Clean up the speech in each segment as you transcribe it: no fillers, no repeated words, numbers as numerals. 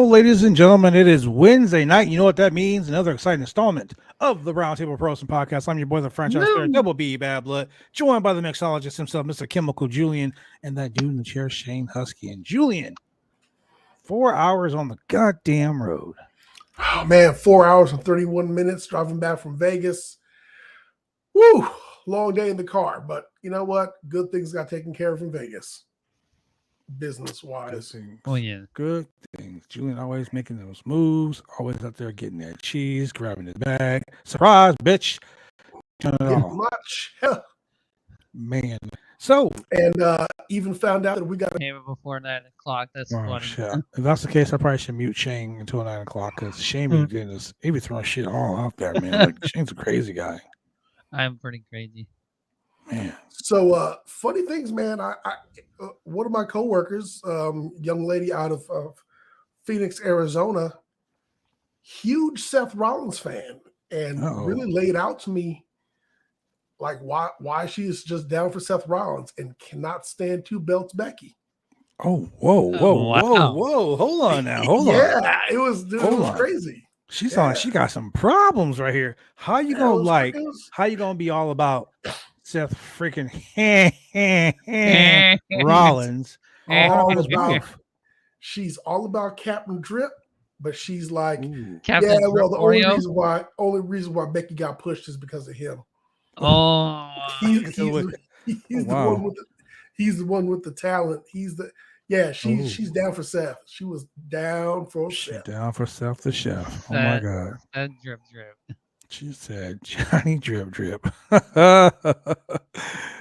Well, ladies and gentlemen, it is Wednesday night. You know what that means? Another exciting installment of the Roundtable Pros and Podcast. I'm your boy, the franchise player, Double B Bad Blood, joined by the mixologist himself, Mr. Chemical Julian, and that dude in the chair, Shane Husky. And Julian, 4 hours on the goddamn road. Oh, man, 4 hours and 31 minutes driving back from Vegas. Woo! Long day in the car, but you know what? Good things got taken care of in Vegas. Business-wise. Oh, yeah. Good things. Julian always making those moves, always out there getting that cheese, grabbing his bag. Surprise, bitch. Much. Man. So. And even found out that we got before 9 o'clock. That's funny. Shit. If that's the case, I probably should mute Shane until 9 o'clock because Shane be getting this, he be throwing shit all out there, man. Like, Shane's a crazy guy. I'm pretty crazy. Man. So funny things, man. I one of my coworkers, young lady out of Phoenix, Arizona, huge Seth Rollins fan, and really laid out to me like why she is just down for Seth Rollins and cannot stand Two Belts Becky. Oh, whoa. Hold on now. Hold on. Yeah, it was crazy. She sounds like she got some problems right here. How you gonna how you gonna be all about Seth freaking Rollins? She's all about Captain Drip, but she's like, Captain Drip, the only reason why Becky got pushed is because of him. Oh, he's the one with the talent. She's down for Seth. She was down for Seth. She's down for Seth the chef. Oh my god. That drip. She said Johnny Drip.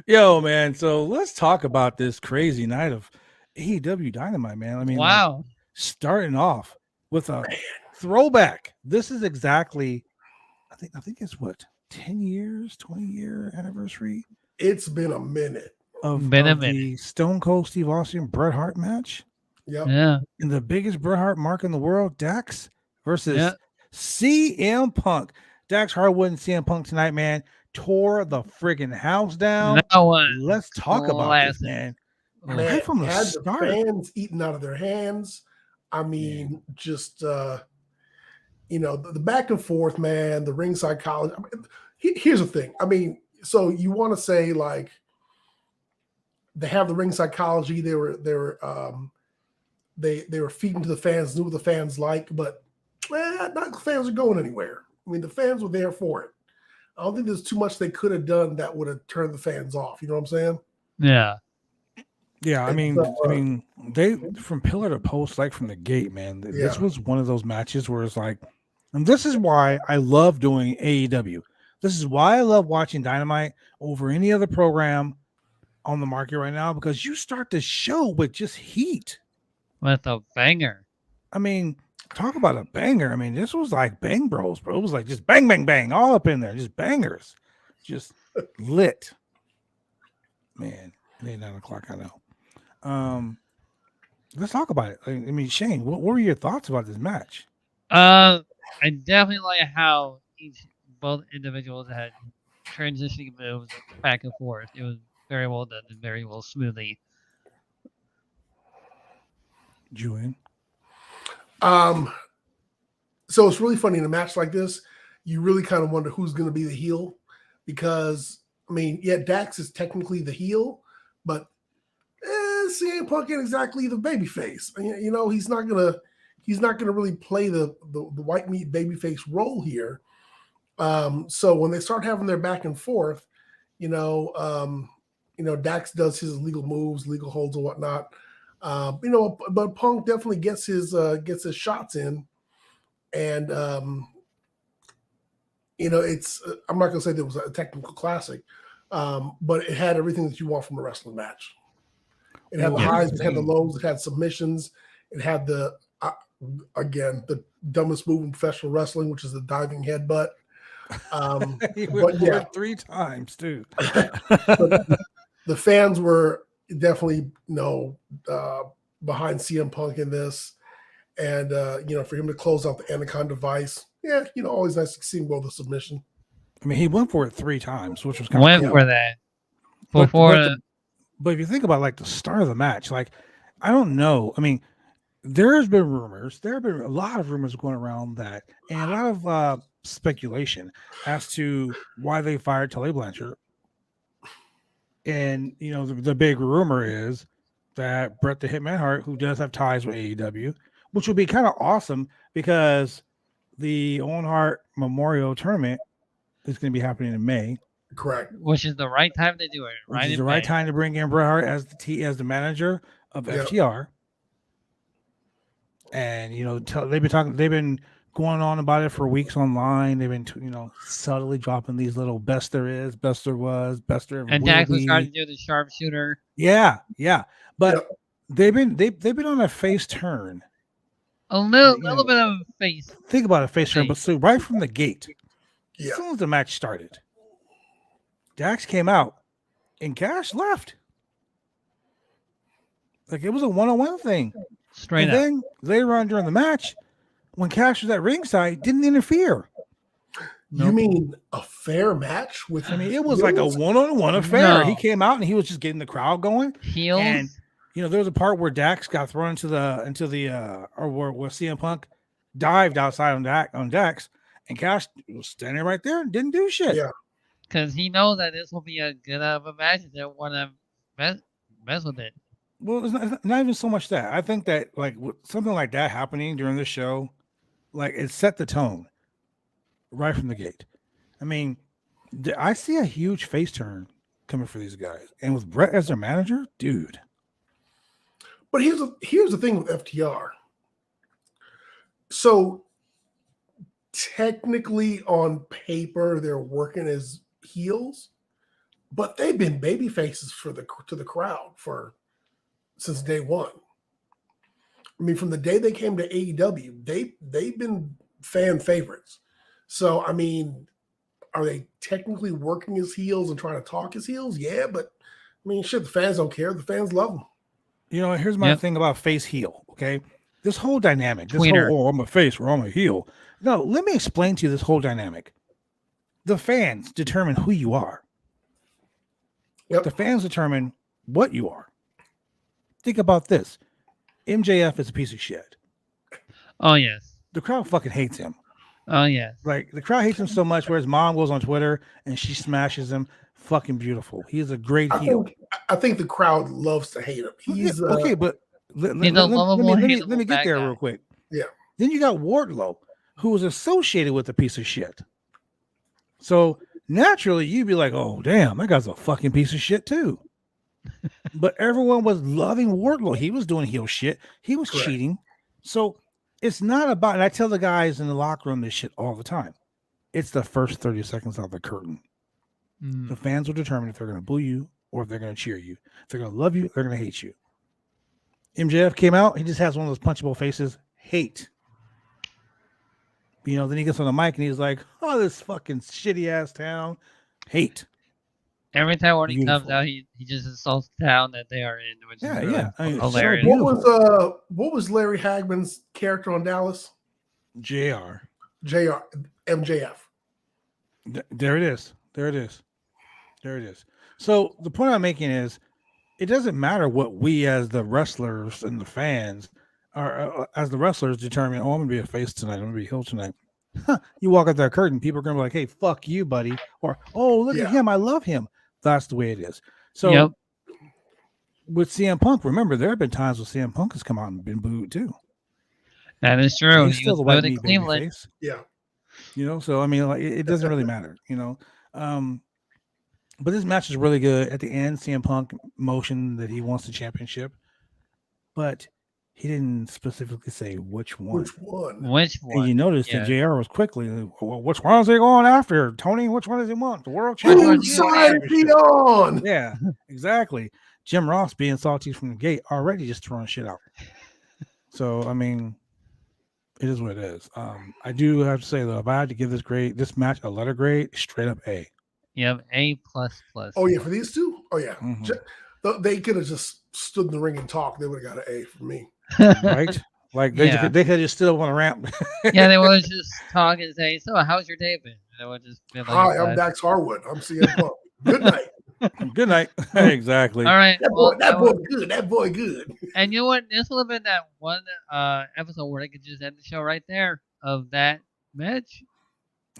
Yo, man. So let's talk about this crazy night of AEW Dynamite, man. I mean, wow. Starting off with a throwback. This is exactly, I think it's what, 10 years, 20-year anniversary. It's been a minute. Of the Stone Cold Steve Austin Bret Hart match. Yep. Yeah. And the biggest Bret Hart mark in the world, Dax versus CM Punk. Dax Harwood and CM Punk tonight, man, tore the friggin' house down. Let's talk about this, man. Right from the start. The fans eating out of their hands. I mean, just the back and forth, man, the ring psychology. I mean, here's the thing. I mean, so you want to say like they have the ring psychology. They were feeding to the fans, knew what the fans like, but not the fans are going anywhere. I mean, the fans were there for it. I don't think there's too much they could have done that would have turned the fans off. You know what I'm saying? Yeah. Yeah, I mean, they from pillar to post, like from the gate, man. This was one of those matches where it's like, and this is why I love doing AEW. This is why I love watching Dynamite over any other program on the market right now, because you start the show with just heat. With a banger. I mean, talk about a banger. I mean, this was like Bang Bros, bro. It was like just bang, bang, bang, all up in there. Just bangers. Just lit. Man, it ain't 9 o'clock, I know. Let's talk about it. I mean, Shane, what were your thoughts about this match? I definitely like how both individuals had transitioning moves back and forth. It was very well done and very well smoothly. Julian? So it's really funny in a match like this, you really kind of wonder who's going to be the heel because, I mean, Dax is technically the heel, but CM Punk ain't exactly the babyface. You know, he's not gonna really play the white meat babyface role here. So when they start having their back and forth, Dax does his legal moves, legal holds and whatnot. But Punk definitely gets his shots in, and it's I'm not gonna say that it was a technical classic, but it had everything that you want from a wrestling match. It had the highs, it had the lows, it had submissions, it had the dumbest move in professional wrestling, which is the diving headbutt. He went 3 times too. The fans were definitely behind CM Punk in this, and for him to close out the Anaconda Vice, always nice to see him go the submission. I mean, he went for it 3 times, which was kind of cool. For that before. But if you think about like the start of the match, like I don't know. I mean, there have been a lot of rumors going around that, and a lot of speculation as to why they fired Tully Blanchard. And the big rumor is that Bret the Hitman Hart, who does have ties with AEW, which would be kind of awesome because the Owen Hart Memorial Tournament is going to be happening in May. Correct. Which is the right time to do it. Which is the right time to bring in Bret Hart as the manager of FTR. And they've been going on about it for weeks online. They've been subtly dropping these little best there is, best there was, best there ever and will Dax was be. trying to do the sharpshooter. Yeah. But they've been on a face turn. A little bit of a face. Think about a face turn, but so right from the gate, as soon as the match started, Dax came out and Cash left. Like it was a one-on-one thing. Straight up. Then later on during the match, when Cash was at ringside, didn't interfere. You mean a fair match with? I mean, it was like a one-on-one affair. No. He came out and he was just getting the crowd going. Heels. And there was a part where Dax got thrown into the or where CM Punk dived outside on Dax, and Cash was standing right there and didn't do shit. Yeah, because he knows that this will be a good of a match. They want to mess with it. Well, it's not even so much that. I think that like something like that happening during the show, like it set the tone right from the gate. I mean, I see a huge face turn coming for these guys, and with Bret as their manager, dude. But here's the thing with FTR. So technically, on paper, they're working as heels, but they've been baby faces to the crowd since day one. I mean, from the day they came to AEW, they've been fan favorites. So, I mean, are they technically working as heels and trying to talk as heels? Yeah, but I mean, shit, the fans don't care. The fans love them. Here's my thing about face heel, okay? This whole dynamic, I'm a face or I'm a heel. No, let me explain to you this whole dynamic. The fans determine who you are. Yep. The fans determine what you are. Think about this. MJF is a piece of shit. Oh, yes. The crowd fucking hates him. Oh, yes. Like, the crowd hates him so much where his mom goes on Twitter and she smashes him. Fucking beautiful. He's a great heel. I think the crowd loves to hate him. He's okay, but let me get there real quick. Yeah. Then you got Wardlow, who was associated with a piece of shit. So naturally, you'd be like, "Oh, damn, that guy's a fucking piece of shit too." But everyone was loving Wardlow. He was doing heel shit. He was cheating. So it's not about. And I tell the guys in the locker room this shit all the time. It's the first 30 seconds of the curtain. The fans will determine if they're going to boo you or if they're going to cheer you. If they're going to love you, they're going to hate you. MJF came out. He just has one of those punchable faces. Hate. Then he gets on the mic and he's like, "Oh, this fucking shitty ass town." Hate. Every time when he comes out, he just insults the town that they are in, which is really hilarious. What was Larry Hagman's character on Dallas? JR. MJF. There it is. So the point I'm making is, it doesn't matter what we as the wrestlers and the fans as the wrestlers determine. Oh, I'm gonna be a face tonight. I'm gonna be a heel tonight. You walk out that curtain, people are gonna be like, "Hey, fuck you, buddy," or "Oh, look at him. I love him." That's the way it is. So with CM Punk, remember there have been times when CM Punk has come out and been booed too. That is true. He's still the white meat Cleveland. Face. Yeah. So I mean, like, it doesn't really matter. But this match is really good. At the end, CM Punk motioned that he wants the championship, but he didn't specifically say which one. And you noticed that JR was quickly, "Well, which one is he going after, Tony? Which one does he want? The world championship?" Yeah, exactly. Jim Ross being salty from the gate, already just throwing shit out. So, I mean, it is what it is. I do have to say, though, if I had to give this match a letter grade, straight up A. Yep, A++. Oh, yeah, for these two? Oh, yeah. Mm-hmm. They could have just stood in the ring and talked. They would have got an A for me. Right? Like, they could have just stood up on a ramp. Yeah, they would just talk and say, "So, how's your day been?" They would just be like, "Hi, I'm Dax Harwood. I'm CM Punk. Good night." Good night. Exactly. All right. That boy good. That boy good. And you know what? This would have been that one episode where they could just end the show right there of that match.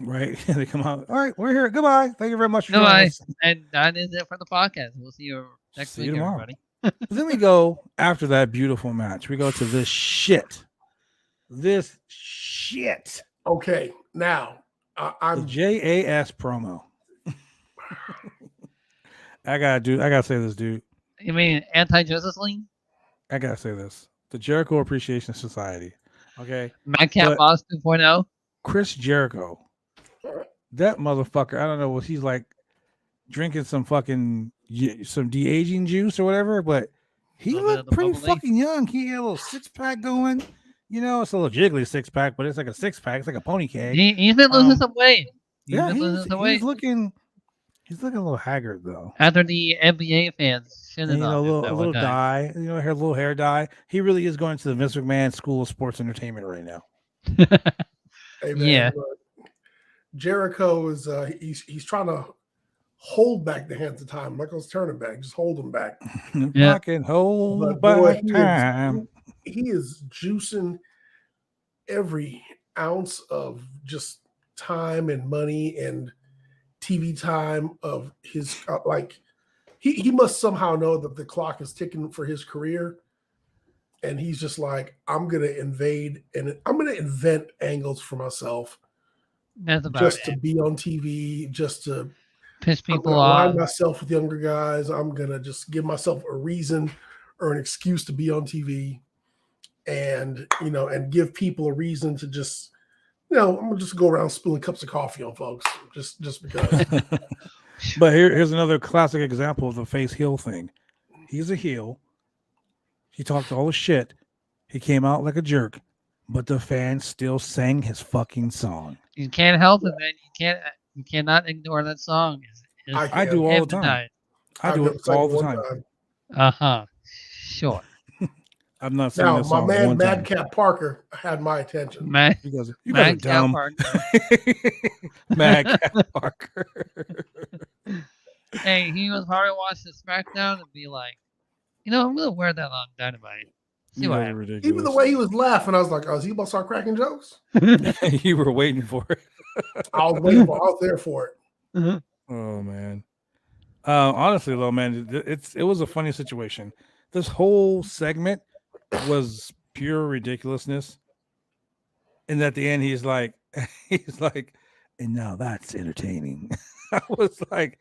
Right. They come out. All right, we're here. Goodbye. Thank you very much for joining Goodbye. us. And that is it for the podcast. We'll see you next See week, you tomorrow. everybody. Then we go after that beautiful match. We go to this shit. This shit. Okay, now The I'm JAS promo. I gotta say this, dude. You mean Anti-Justice League? I gotta say this. The Jericho Appreciation Society. Okay. Madcap But- Boss 2.0? Chris Jericho. That motherfucker. I don't know what he's like drinking some fucking some de-aging juice or whatever, but he Little bit of looked the pretty bubbly. fucking young. He had a little 6-pack going. You know, it's a little jiggly 6-pack, but it's like a 6-pack. It's like a pony keg. He's been losing some weight. Yeah, been losing some weight. he's looking a little haggard though. After the NBA fans And, shitted you know, on a him little, that a one little time. dye, you know, a little hair dye. He really is going to the Vince McMahon School of Sports Entertainment right now. hey, man, Yeah. look, Jericho is he's trying to hold back the hands of time. Michael's turning back, just hold them back. Yeah. Fucking hold But back boy, time. he is juicing every ounce of just time and money and TV time of his like he must somehow know that the clock is ticking for his career, and he's just like, I'm gonna invade and I'm gonna invent angles for myself That's about just it. to be on TV, just to Piss I'm people gonna off. align myself with younger guys. I'm gonna just give myself a reason or an excuse to be on TV, and and give people a reason to just, I'm gonna just go around spilling cups of coffee on folks, just because. But here's another classic example of the face heel thing. He's a heel. He talked all the shit. He came out like a jerk, but the fans still sang his fucking song. You can't help it, man. You cannot ignore that song. I do all the time. I do it all the time. Uh-huh. Sure. I've not seen Now, that my song man one time. Madcap Parker had my attention. Man, You guys are Madcap dumb. Parker. Madcap Parker. Hey, he was probably watching SmackDown and be like, I'm gonna wear that on Dynamite. See You what guys are happens. ridiculous. Even the way he was laughing, I was like, "Oh, is he about to start cracking jokes?" You were waiting for it. I was there for it. Oh man. Honestly though, man, it was a funny situation. This whole segment was pure ridiculousness. And at the end, he's like, and now that's entertaining. I was like,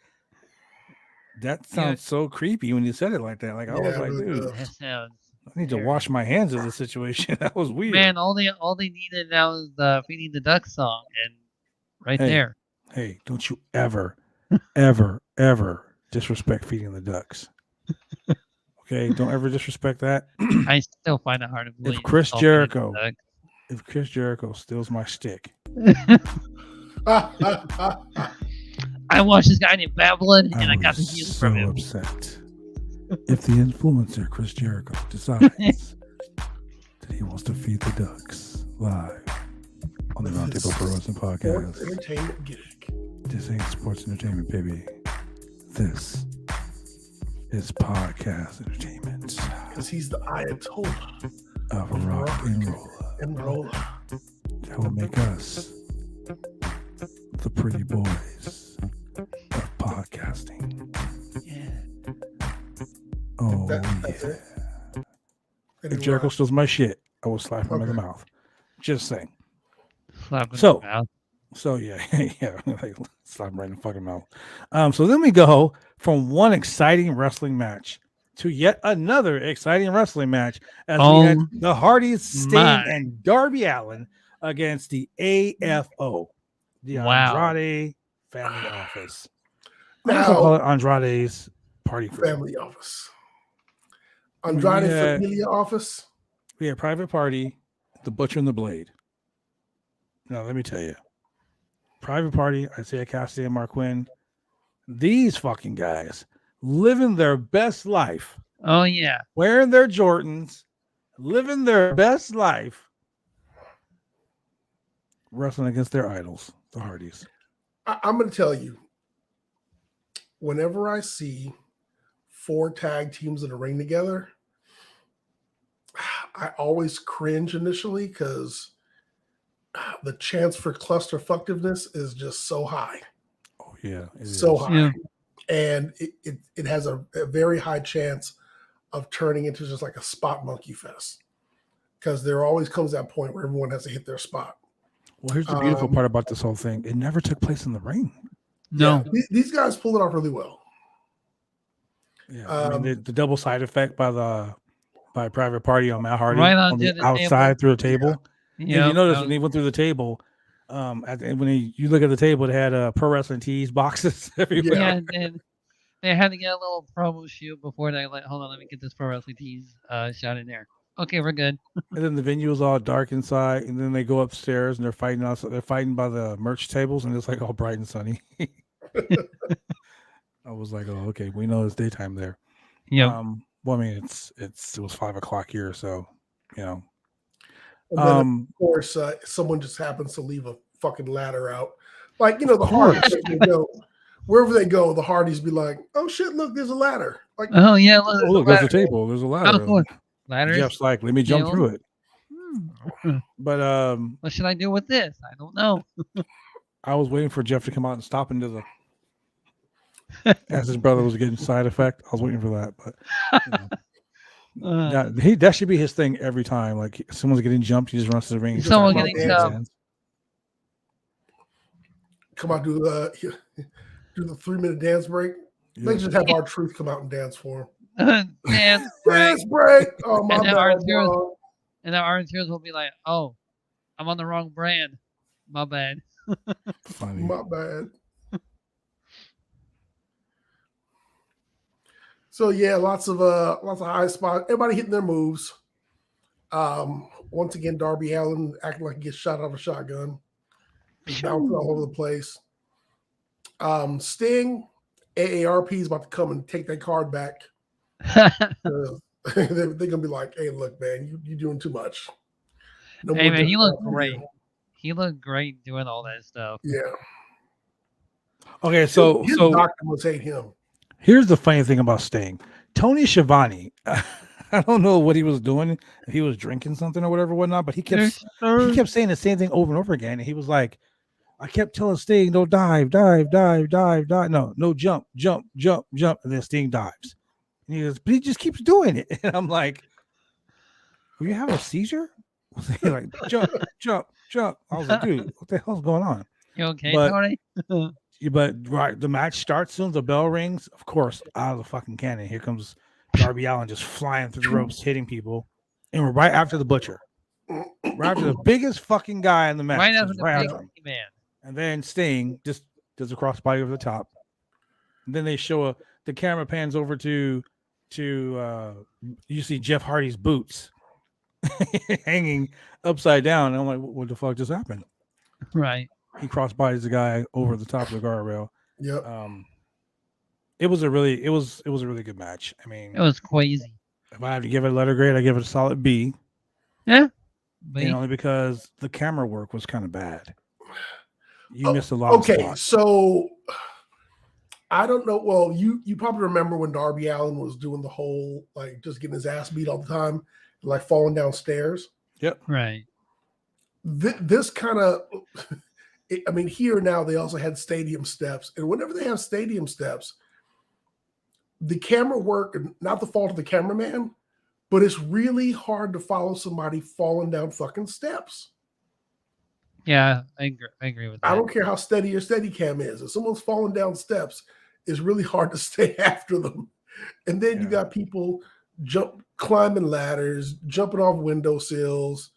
that sounds so creepy when you said it like that. Like I was like, dude, That sounds I need to weird. wash my hands of this situation. That was weird. Man, all they needed now is the Feeding the Duck song, and right Hey. there. Hey, don't you ever, ever disrespect Feeding the Ducks. Okay, don't ever disrespect that. I still find it hard to believe. Chris it's all Feeding the Jericho- Duck. If Chris Jericho steals my stick, I watched this guy named Babylon, and I I got the was heels so from him. upset. If the influencer Chris Jericho decides that he wants to feed the ducks live on the Roundtable Pro Wrestling Sports Podcast, entertainment gimmick. this ain't sports entertainment, baby. This is podcast entertainment Because he's the Ayatollah of rock and roll. and roller. That will make us the pretty boys of podcasting. Oh, That's yeah. it. If Jericho steals my shit, I will slap him in the Okay. mouth. Just saying. Slap in So- the mouth. So yeah, yeah, like, slap him right in the fucking mouth. So then we go from one exciting wrestling match to yet another exciting wrestling match as we had the Hardys, Sting, my. and Darby Allin against the AFO, the Wow. Andrade Family Office. I guess I'll Now, call it Andrade's Party Crew. family office. Andrade Yeah. Familia office. We had Private Party, the Butcher and the Blade. Now, let me tell you. Private Party, Isaiah Cassidy and Mark Quinn, these fucking guys living their best life, Oh yeah. wearing their Jordans, living their best life, wrestling against their idols, the Hardys. I'm going to tell you, whenever I see 4 tag teams in a ring together, I always cringe initially because the chance for clusterfucktiveness is just so high. Oh yeah, so is. high. Yeah. And it has a very high chance of turning into just like a spot monkey fest. Because there always comes that point where everyone has to hit their spot. Well, here's the beautiful part about this whole thing. It never took place in the ring. No. Yeah, these guys pulled it off really well. Yeah, I mean the double side effect by Private Party on Matt Hardy Right on the outside through the table. Yeah. If you notice when he went through the table, when you look at the table, it had Pro Wrestling Tees boxes everywhere. Yeah, and they had to get a little promo shoot before they like, hold on, let me get this Pro Wrestling Tees shot in there. Okay, we're good. And then the venue is all dark inside, and then they go upstairs and they're fighting us. They're fighting by the merch tables, and it's like all bright and sunny. I was like, oh, okay, we know it's daytime there. Yeah. Well, I mean, it was 5 o'clock here, so you know. And then, of course, someone just happens to leave a fucking ladder out. Like, you know, the Hardys, wherever they go, the Hardys be like, oh shit, look, there's a ladder. Like, oh yeah, look, there's a table, there's a ladder. Oh, cool. Ladders. Jeff's like, let me jump through it. But what should I do with this? I don't know. I was waiting for Jeff to come out and stop into the as his brother was getting side effect. I was waiting for that, but that should be his thing every time. Like someone's getting jumped, he just runs to the ring. Someone getting jumped. Come out, do the 3-minute dance break. Yeah. They just have R-Truth come out and dance for him. Dance break. Oh my bad. And then R-Truth will be like, "Oh, I'm on the wrong brand. My bad." Funny. My bad. So yeah, lots of high spots. Everybody hitting their moves. Once again, Darby Allin acting like he gets shot out of a shotgun. He's bouncing all over the place. Sting, AARP is about to come and take that card back. They're gonna be like, "Hey, look, man, you're doing too much." No hey man, he looked great. He looked great doing all that stuff. Yeah. Okay, so his doctor must hate him. Here's the funny thing about Sting. Tony Schiavone, I don't know what he was doing. If he was drinking something or whatever, whatnot, but he kept saying the same thing over and over again. And he was like, I kept telling Sting, no, dive. No, jump. And then Sting dives. And he goes, but he just keeps doing it. And I'm like, were you having a seizure? Like, jump. I was like, dude, what the hell's going on? You okay, Tony? But right, the match starts soon as the bell rings. Of course, out of the fucking cannon, here comes Darby Allin just flying through the ropes, hitting people, and we're right after the Butcher, right after the biggest fucking guy in the match, right after the big man, and then Sting just does a crossbody over the top. And then they show the camera pans over to you see Jeff Hardy's boots hanging upside down, and I'm like, what the fuck just happened? Right. He crossbodies the guy over the top of the guardrail. Yep. It was a really good match. I mean, it was crazy. If I have to give it a letter grade, I give it a solid B. Yeah. Only because the camera work was kind of bad. You missed a lot. Okay, so I don't know. Well, you probably remember when Darby Allin was doing the whole like just getting his ass beat all the time, like falling downstairs. Yep. Right. This kind of. I mean, here now they also had stadium steps, and whenever they have stadium steps, the camera work, not the fault of the cameraman, but it's really hard to follow somebody falling down fucking steps. Yeah, I agree with that. I don't care how steady your Steadicam is. If someone's falling down steps, it's really hard to stay after them. And then you got people climbing ladders, jumping off windowsills.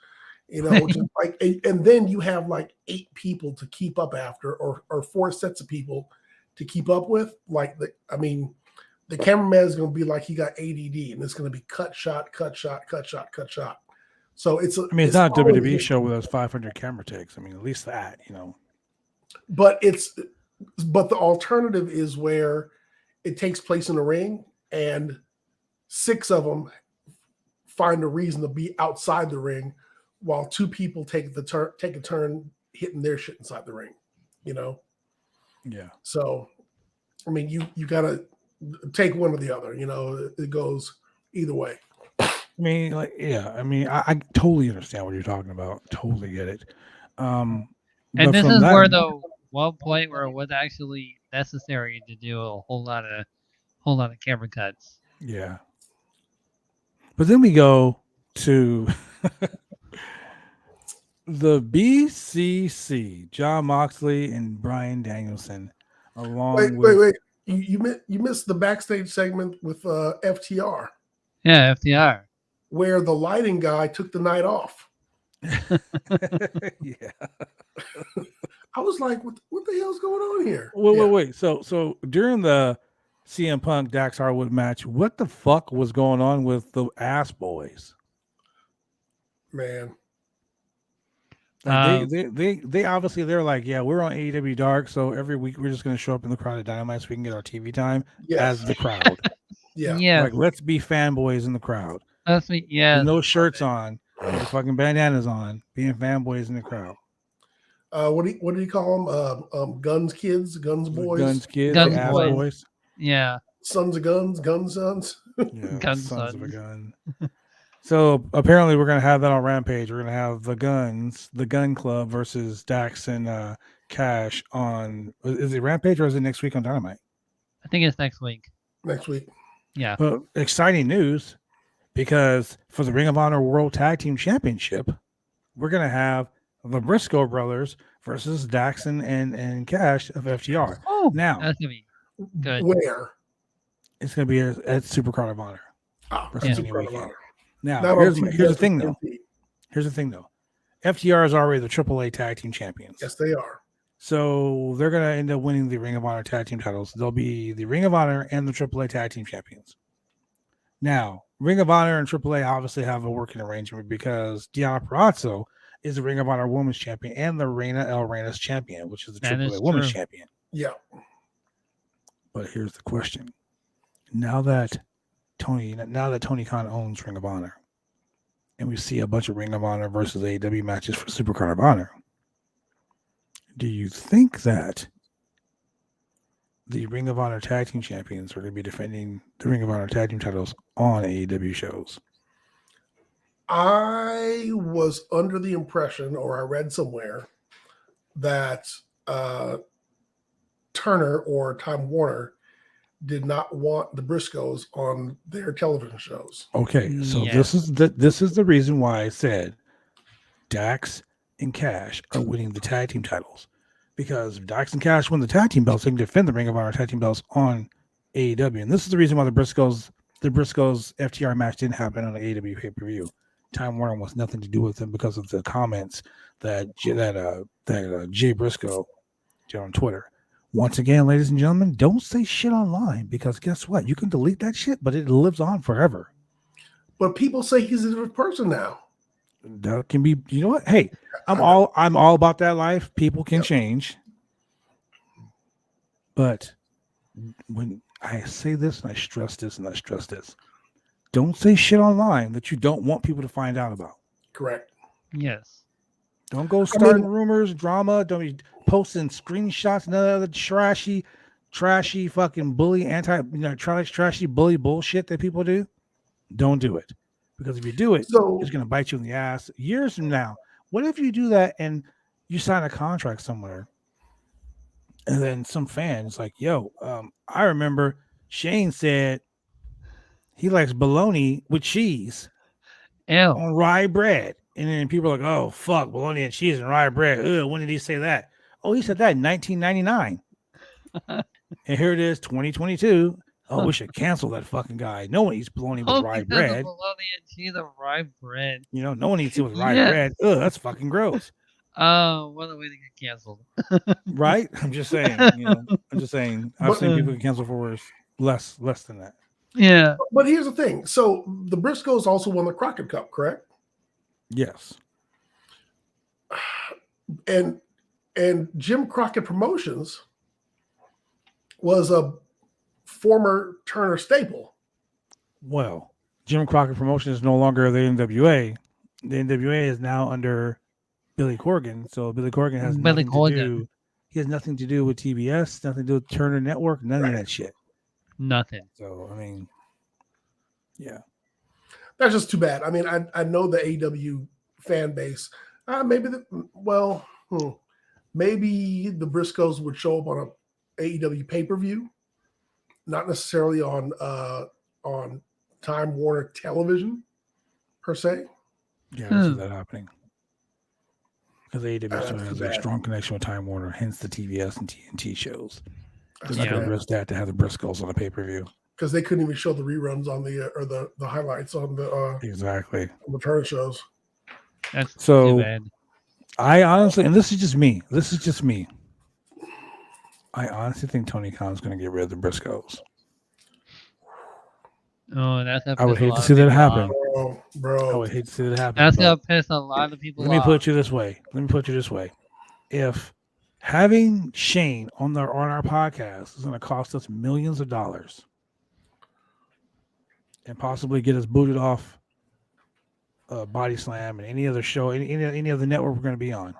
Just like, and then you have like 8 people to keep up after, or 4 sets of people to keep up with. Like, the cameraman is going to be like he got ADD, and it's going to be cut shot. So it's not a WWE show where there's 500 camera takes. I mean, at least that, But the alternative is where it takes place in a ring, and 6 of them find a reason to be outside the ring, while 2 people take a turn hitting their shit inside the ring, Yeah. So I mean, you gotta take one or the other. You know, it goes either way. I mean, like, yeah. I mean, I totally understand what you're talking about. Totally get it. And But this from is that, where the one point where it was actually necessary to do a whole lot of camera cuts. yeah. But then we go to the BCC, John Moxley and Bryan Danielson, along with Wait. You missed the backstage segment with FTR, Yeah, FDR. where the lighting guy took the night off. yeah. I was like, what the hell's going on here? Wait. So during the CM Punk Dax Harwood match, what the fuck was going on with the Ass Boys? Man. Like they obviously they're like, yeah, we're on AEW Dark, so every week we're just gonna show up in the crowd at Dynamite so we can get our TV time as the crowd. Yeah. Like, let's be fanboys in the crowd. That's me. Yeah. With no shirts on, with fucking bandanas on, being fanboys in the crowd. What do you call them? Guns kids, guns boys, Guns kids, Guns ass boys. boys. Yeah. Sons of guns, gun sons. Yeah, Gun sons of a sons. gun. So apparently we're gonna have that on Rampage. We're gonna have the Gun Club versus Dax and Cash on. Is it Rampage or is it next week on Dynamite? I think it's next week. Next week. Yeah. But exciting news, because for the Ring of Honor World Tag Team Championship, we're gonna have the Briscoe brothers versus Dax and Cash of FTR. Oh, Now that's gonna be good. Where? it's gonna be at Super Card of Honor. WrestleMania Super weekend. Honor. Now Not here's on the thing though. TNT. Here's the thing though. FTR is already the AAA Tag Team Champions. Yes, they are. So they're going to end up winning the Ring of Honor Tag Team titles. They'll be the Ring of Honor and the AAA Tag Team Champions. Now, Ring of Honor and AAA obviously have a working arrangement because Deonna Purrazzo is the Ring of Honor Women's Champion and the Reina El Reyes Champion, which is the That is AAA Women's true. Champion. Yeah. But here's the question: Now that Tony Khan owns Ring of Honor, and we see a bunch of Ring of Honor versus AEW matches for Super Card of Honor, do you think that the Ring of Honor Tag Team Champions are going to be defending the Ring of Honor Tag Team titles on AEW shows? I was under the impression, or I read somewhere, that Turner or Time Warner did not want the Briscoes on their television shows. Okay, so Yeah. this is the reason why I said Dax and Cash are winning the tag team titles, because if Dax and Cash win the tag team belts, they can defend the Ring of Honor tag team belts on AEW, and this is the reason why the Briscoes FTR match didn't happen on the AEW pay-per-view. Time Warner wants nothing to do with them because of the comments that Jay Briscoe did on Twitter. Once again, ladies and gentlemen, don't say shit online, because guess what? You can delete that shit, but it lives on forever. But people say he's a different person now. That can be, you know what? Hey, I'm all about that life. People can change. But when I say this and I stress this, don't say shit online that you don't want people to find out about. Correct. Yes. Don't go starting rumors, drama. Don't be posting screenshots and other trashy fucking bully, trashy bully bullshit that people do. Don't do it. Because if you do it, it's going to bite you in the ass years from now. What if you do that and you sign a contract somewhere, and then some fan is like, yo, I remember Shane said he likes bologna with cheese on rye bread. And then people are like, oh, fuck, bologna and cheese and rye bread. Ugh, when did he say that? Oh, he said that in 1999. And here it is, 2022. Oh, we should cancel that fucking guy. No one eats bologna with rye bread. Bologna and cheese and rye bread. You know, no one eats it with rye bread. Ugh, that's fucking gross. What a way to get canceled. Right? I'm just saying. I've seen people get canceled for worse, less than that. Yeah. But here's the thing. So the Briscoes also won the Crockett Cup, correct? Yes. And Jim Crockett Promotions was a former Turner staple. Well, Jim Crockett Promotions is no longer the NWA. The NWA is now under Billy Corgan. So Billy Corgan has nothing to do. He has nothing to do with TBS, nothing to do with Turner Network, none of that shit. Nothing. So I mean, yeah, that's just too bad. I mean, I know the AEW fan base. Maybe maybe the Briscoes would show up on a AEW pay-per-view, not necessarily on Time Warner Television per se. yeah, I see that happening. Because AEW still has a strong connection with Time Warner, hence the TBS and TNT shows. They're not going to risk that to have the Briscoes on a pay-per-view. Because they couldn't even show the reruns on the highlights on the exactly on the Turner shows. That's so too bad. I honestly, and this is just me. I honestly think Tony Khan's going to get rid of the Briscoes. Oh, I would hate to see that happen, bro. I would hate to see that happen. That's gonna piss a lot of people off. Let me put it this way: if having Shane on our podcast is going to cost us millions of dollars and possibly get us booted off Body Slam and any other show, any other network we're going to be on,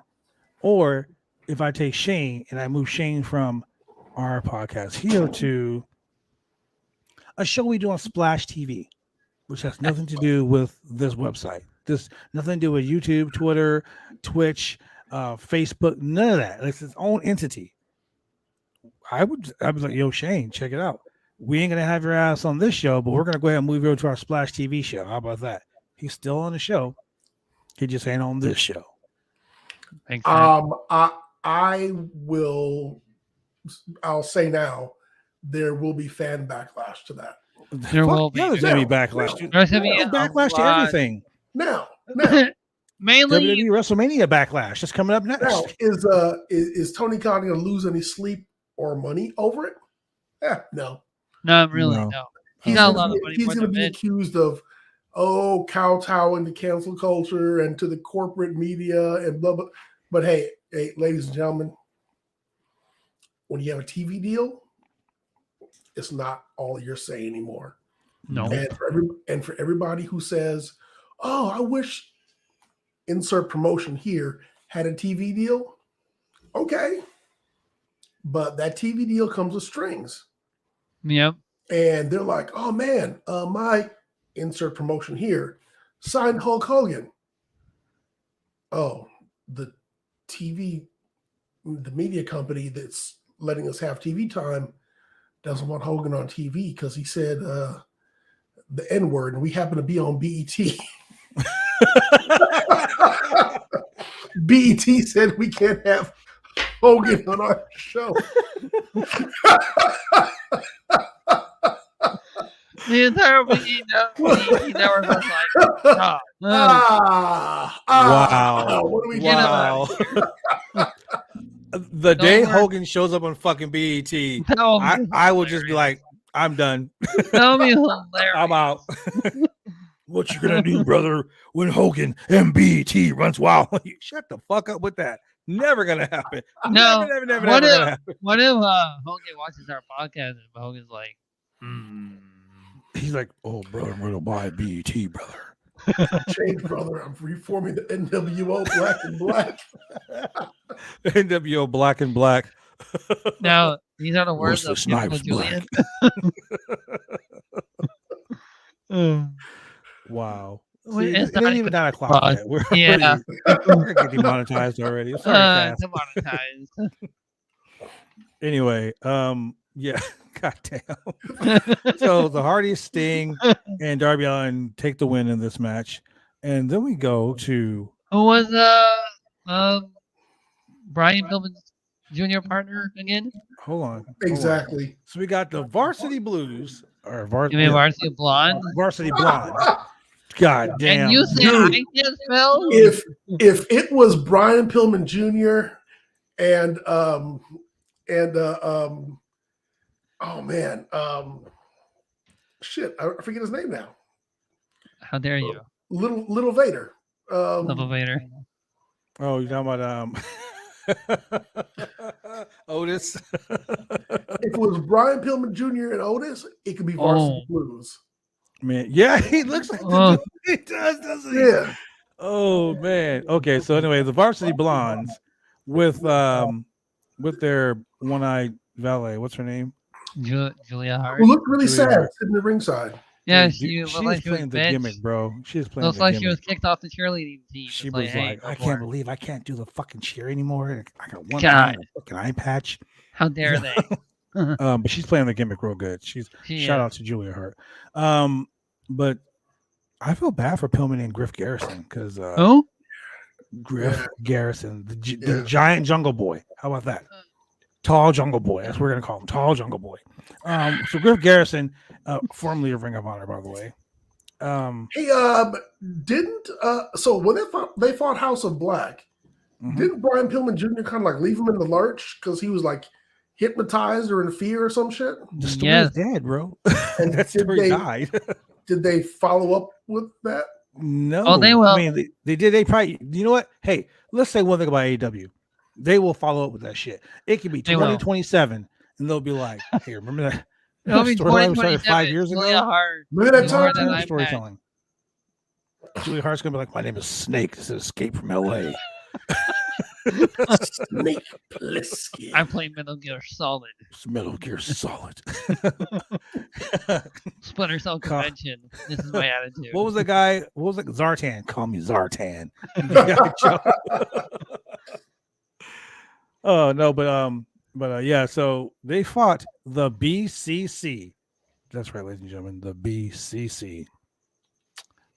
or if I take Shane and I move Shane from our podcast here to a show we do on Splash TV, which has nothing to do with this website. This nothing to do with YouTube, Twitter, Twitch, Facebook, none of that. It's its own entity. I was like, yo, Shane, check it out. We ain't gonna have your ass on this show, but we're gonna go ahead and move you over to our Splash TV show. How about that? He's still on the show. He just ain't on this show. I'll say now, there will be fan backlash to that. There will be. There's gonna be backlash. There's gonna be backlash to everything. Now. Mainly WWE WrestleMania backlash is coming up next. Now, is Tony Khan going to lose any sleep or money over it? No. No, really, no. He's got a lot of money. He's going to be accused of, kowtowing to cancel culture and to the corporate media and blah, blah. But hey, ladies and gentlemen, when you have a TV deal, it's not all you're saying anymore. No. And for everybody who says, oh, I wish insert promotion here had a TV deal. Okay. But that TV deal comes with strings. Yep. And they're like, oh man, my insert promotion here signed Hulk Hogan. Oh, the media company that's letting us have TV time doesn't want Hogan on TV because he said the N-word and we happen to be on BET. BET said we can't have Hogan on our show. The entire BET network was like, wow. What are we doing? Wow. The day Hogan shows up on fucking BET, I will just be like, I'm done. That would be hilarious. I'm out. What you gonna do, brother, when Hogan and BET runs wild? Shut the fuck up with that. Never gonna happen. No. Never What gonna happen. What if Hogan watches our podcast and Hogan's like, He's like, oh, brother, I'm gonna buy BET, brother. Change, brother. I'm reforming the NWO Black and Black. NWO Black and Black. Now, these are the words Wesley of Snipes Julian. Wow. See, it's not even 9 o'clock yet. We're getting demonetized already. Sorry, demonetized. Anyway, yeah. Goddamn. So the Hardys, Sting, and Darby Allin take the win in this match. And then we go to who was Brian Pillman's junior partner again? Hold on. Exactly. So we got the Varsity Blues or Varsity Blonde. Varsity Blonde. God damn. And you said I can't spell? If it was Brian Pillman Jr. and oh man, shit, I forget his name now. How dare you? Little Vader. Little Vader. Oh, you're talking about Otis. If it was Brian Pillman Jr. and Otis, it could be Varsity Blues. Man, yeah, he looks like he does, doesn't he? Yeah. Oh man. Okay, so anyway, the Varsity Blondes with with their one-eyed valet. What's her name? Julia Hart. Who looked really Julia sad Hart. sitting in the ringside. Yeah, Dude, she looked she is like she was playing the gimmick, benched. bro. She is playing Looks the like gimmick. she was kicked off the cheerleading team. She It's was hey, like, no I more. can't believe I can't do the fucking cheer anymore. I got one God. eye and a fucking eye patch. How dare they? But she's playing the gimmick real good. She Shout is. out to Julia Hart. But I feel bad for Pillman and Griff Garrison because Who? Griff Garrison, the giant jungle boy. How about that? Tall jungle boy. That's what we're gonna call him. Tall jungle boy. So Griff Garrison, formerly of Ring of Honor, by the way. Hey, didn't so when they fought House of Black, didn't Brian Pillman Jr. kind of like leave him in the lurch because he was like hypnotized or in fear or some shit? The story is dead, bro. And that story died. Did they follow up with that? No. Oh, they will. I mean, they did. They probably. You know what? Hey, let's say one thing about AEW. They will follow up with that shit. It could be 2027, and they'll be like, "Hey, remember that?" It'll be storyline we started 5 years ago. Julia Hart. Remember that time? That Storytelling. Julia Hart's gonna be like, "My name is Snake. This is Escape from LA." Snake Plissken. I play Metal Gear Solid. It's Metal Gear Solid. Splinter Cell Convention. This is my attitude. What was the guy? What was it? Zartan. Call me Zartan. Oh no, but yeah. So they fought the BCC. That's right, ladies and gentlemen. The BCC,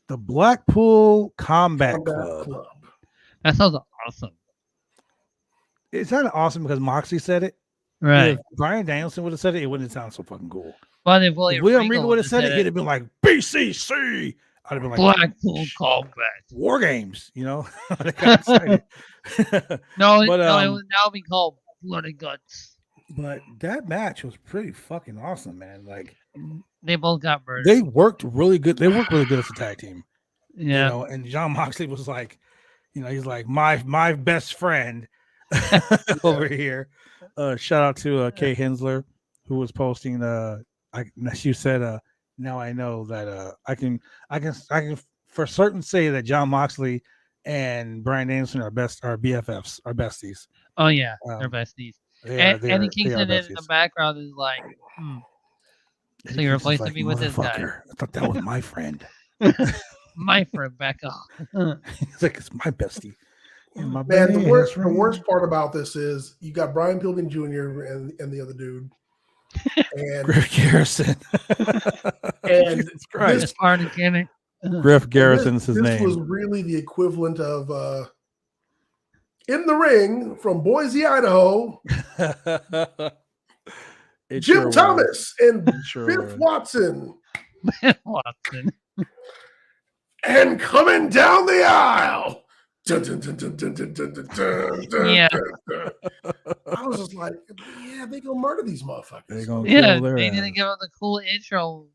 the Blackpool Combat Club. That sounds awesome. It's kind of awesome because Moxley said it. Right. If Bryan Danielson would have said it, it wouldn't sound so fucking cool. But if William Regal would have said it, he'd have been like BCC. I'd have been like Blackpool Combat War Games. You know, they got excited. no, it would now be called Blood and Guts. But that match was pretty fucking awesome, man. Like they both got murdered. They worked really good. They worked really good as a tag team. Yeah. You know, and Jon Moxley was like, you know, he's like my best friend over here. Shout out to Kay Hensler, who was posting. She said, now I know that I can for certain say that Jon Moxley and Bryan Danielson are BFFs, are besties. Oh yeah, they're besties. Eddie Kingston in the background is like, so you're replacing me with this guy. I thought that was my friend. My friend, back off. He's like, it's my bestie. Man, the worst part about this is you got Brian Pillman Jr. and the other dude. And Griff Garrison. And this part of gimmick. Griff Garrison's his name. This was really the equivalent of In the Ring from Boise, Idaho. Jim Thomas and Biff Watson. Watson. And coming down the aisle. Yeah. I was just like, yeah, they gonna murder these motherfuckers. They didn't give up the cool intro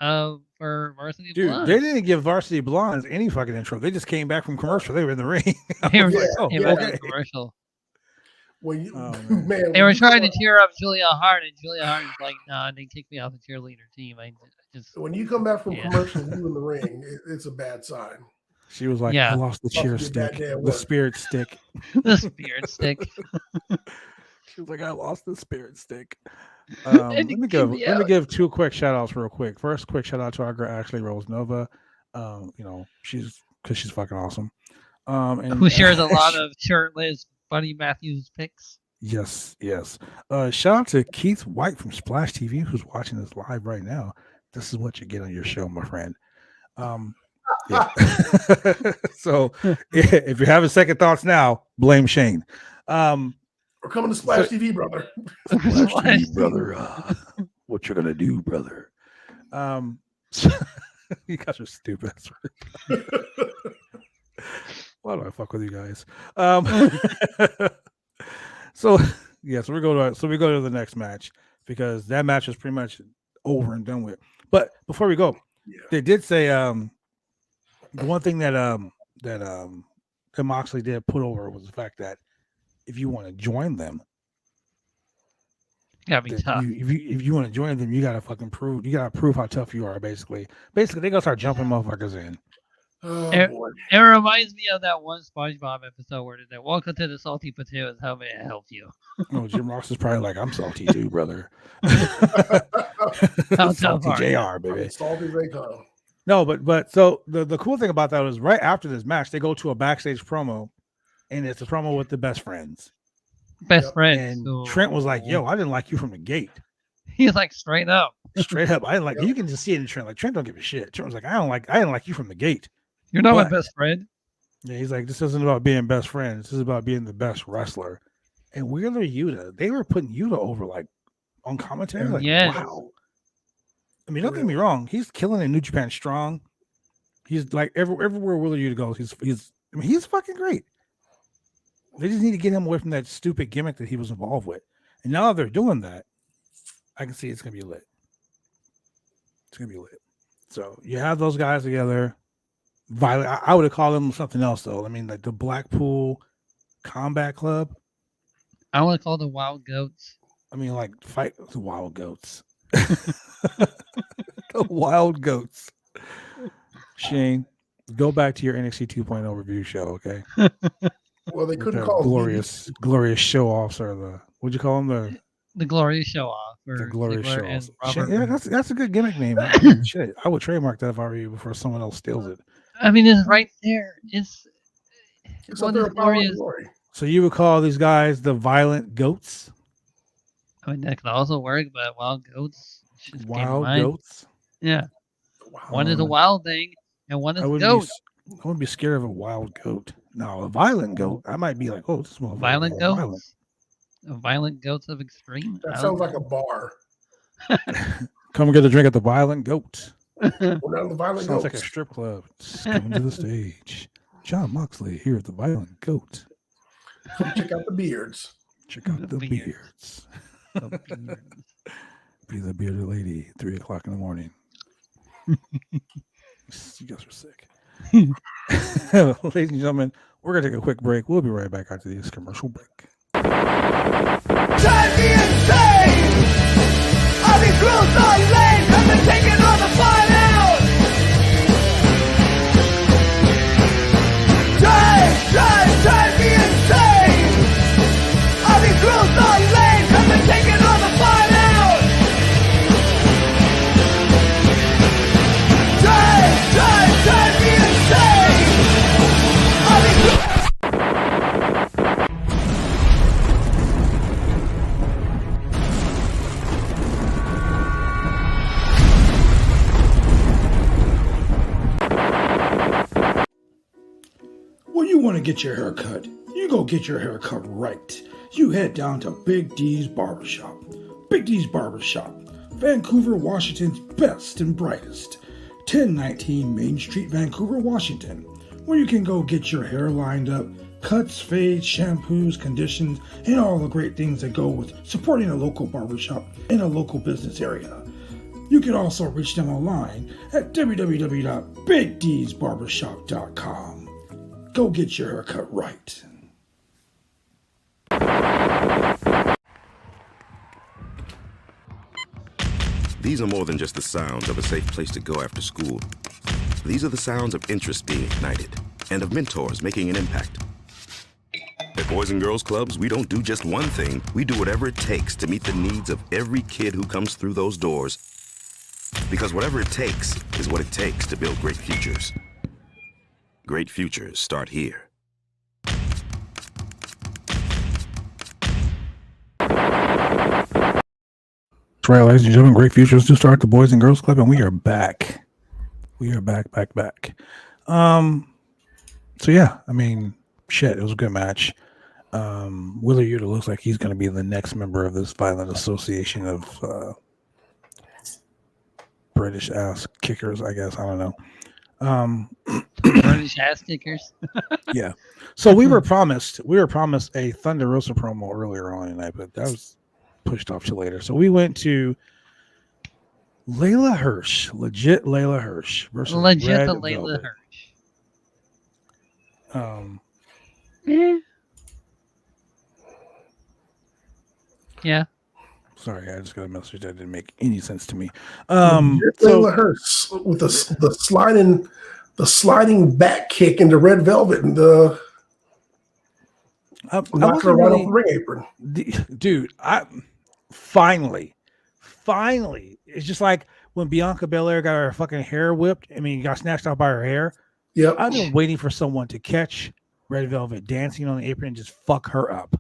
for Varsity Blondes. They didn't give Varsity Blondes any fucking intro. They just came back from commercial. They were in the ring. They were in commercial. Man, they were trying to cheer up Julia Hart, and Julia Hart was like, "Nah, they kicked me off the cheerleader team." When you come back from commercial, you in the ring, it's a bad sign. She was like, I lost the cheer stick, the spirit stick. The spirit stick. She was like, I lost the spirit stick. Let me give two quick shout outs real quick. First, quick shout out to our girl Ashley Rose Nova. You know, she's fucking awesome. And who shares a lot of shirtless Buddy Matthews pics. Yes. Shout out to Keith White from Splash TV who's watching this live right now. This is what you get on your show, my friend. Yeah. So if you're having second thoughts now, blame Shane. We're coming to Splash TV, brother. Splash TV, brother. What you're gonna do, brother? You guys are stupid. Why do I fuck with you guys? So we go to the next match because that match is pretty much over and done with. But before we go, they did say the one thing that Moxley did put over was the fact that if you want to join them, gotta be tough. If you want to join them, you gotta fucking prove how tough you are. Basically, they gotta start jumping motherfuckers in. Oh boy. It reminds me of that one SpongeBob episode where they welcome to the salty potatoes. How may I help you? Oh, Jim Ross is probably like, I'm salty too, brother. How Salty tough are you? JR, baby. Salty they come. No, but so the cool thing about that was right after this match, they go to a backstage promo, and it's a promo with the best friends. Best Yep. friends. And So Trent was like, "Yo, I didn't like you from the gate. he's like straight up. Straight up, I didn't like Yep. you. Can just see it in Trent. Like Trent don't give a shit. Trent was like, I didn't like you from the gate. You're not my But- best friend. Yeah, he's like, this isn't about being best friends. This is about being the best wrestler. And Wheeler Yuta, they were putting Yuta over like on commentary. Like, Yes. wow. I mean, don't get me wrong. He's killing in New Japan Strong. He's like everywhere Wheeler Yuta goes. He's fucking great. They just need to get him away from that stupid gimmick that he was involved with. And now that they're doing that, I can see it's gonna be lit. It's gonna be lit. So you have those guys together. Violent. I would have called them something else though. I mean, like the Blackpool Combat Club. I want to call the Wild Goats. I mean, like fight the Wild Goats. The Wild Goats. Shane, go back to your NXT 2.0 review show, okay? Well, they couldn't The call glorious show offs or the what'd you call them? The Glorious Show Off. The glorious Ziggler show and offs. Robert Yeah, Roode. that's a good gimmick name. Shit, I would trademark that if I were you before someone else steals it. I mean, it's right there. It's It's one up of there the in Power and glorious. Glory. So you would call these guys the Violent Goats? I mean, that could also work, but Wild Goats. just came to Wild mind. Goats? Yeah. Wow. One is a wild thing, and one is I a wouldn't goat. I wouldn't be scared of a wild goat. No, a violent goat. I might be like, oh, this motherfucker Violent is goats. violent. Violent goats of extreme. That I sounds don't like a bar. Come and get a drink at the Violent Goat. We're down the Violent Sounds Goats. like a strip club. Just coming to the stage. John Moxley here at the Violent Goat. Come check out the beards. Check out the Beards. beards. know. Be the bearded lady, 3 o'clock in the morning. You guys are sick. Ladies and gentlemen, we're gonna take a quick break. We'll be right back after this commercial break. Drive me insane! All these rules are lame, cause they're taking all the fun out! Drive me insane! All these rules are lame, cause they're taking all the fun out! Drive me insane! All these When you want to get your hair cut, you go get your hair cut right. You head down to Big D's Barbershop. Big D's Barbershop, Vancouver, Washington's best and brightest. 1019 Main Street, Vancouver, Washington, where you can go get your hair lined up, cuts, fades, shampoos, conditions, and all the great things that go with supporting a local barbershop in a local business area. You can also reach them online at www.bigdsbarbershop.com. Go get your haircut right. These are more than just the sounds of a safe place to go after school. These are the sounds of interest being ignited and of mentors making an impact. At Boys and Girls Clubs, we don't do just one thing. We do whatever it takes to meet the needs of every kid who comes through those doors. Because whatever it takes is what it takes to build great futures. Great futures start here. That's right, ladies and gentlemen. Great futures to start the Boys and Girls Club, and we are back. We are back. So yeah, I mean, shit, it was a good match. Wheeler Yuta looks like he's going to be the next member of this violent association of British ass kickers, I guess. I don't know. British ass kickers. Yeah. So we were promised a Thunder Rosa promo earlier on tonight, but that was pushed off to later. So we went to Layla Hirsch, legit Layla Hirsch versus Legit Red the Layla Velvet. Hirsch. Yeah. Sorry, I just got a message that didn't make any sense to me. Layla So Hurst with the sliding the sliding back kick into Red Velvet and the knocked her right off the ring apron. Dude, finally, it's just like when Bianca Belair got her fucking hair whipped. I mean, got snatched out by her hair. Yep. I've been waiting for someone to catch Red Velvet dancing on the apron and just fuck her up.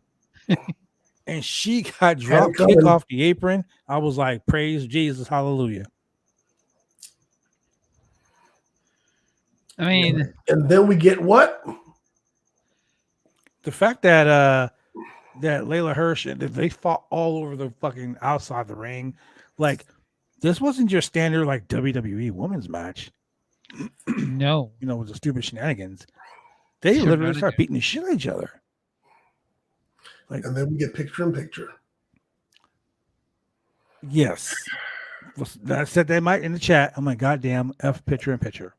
And she got drop kick off the apron. I was like, praise Jesus, hallelujah. I mean, and then we get what? The fact that that Layla Hirsch and they fought all over the fucking outside the ring, like this wasn't your standard like WWE women's match. No, you know, with the stupid shenanigans. They literally start beating the shit out of each other. Like, and then we get picture in picture. Yes, I said that might in the chat. I'm like, goddamn, F picture in picture.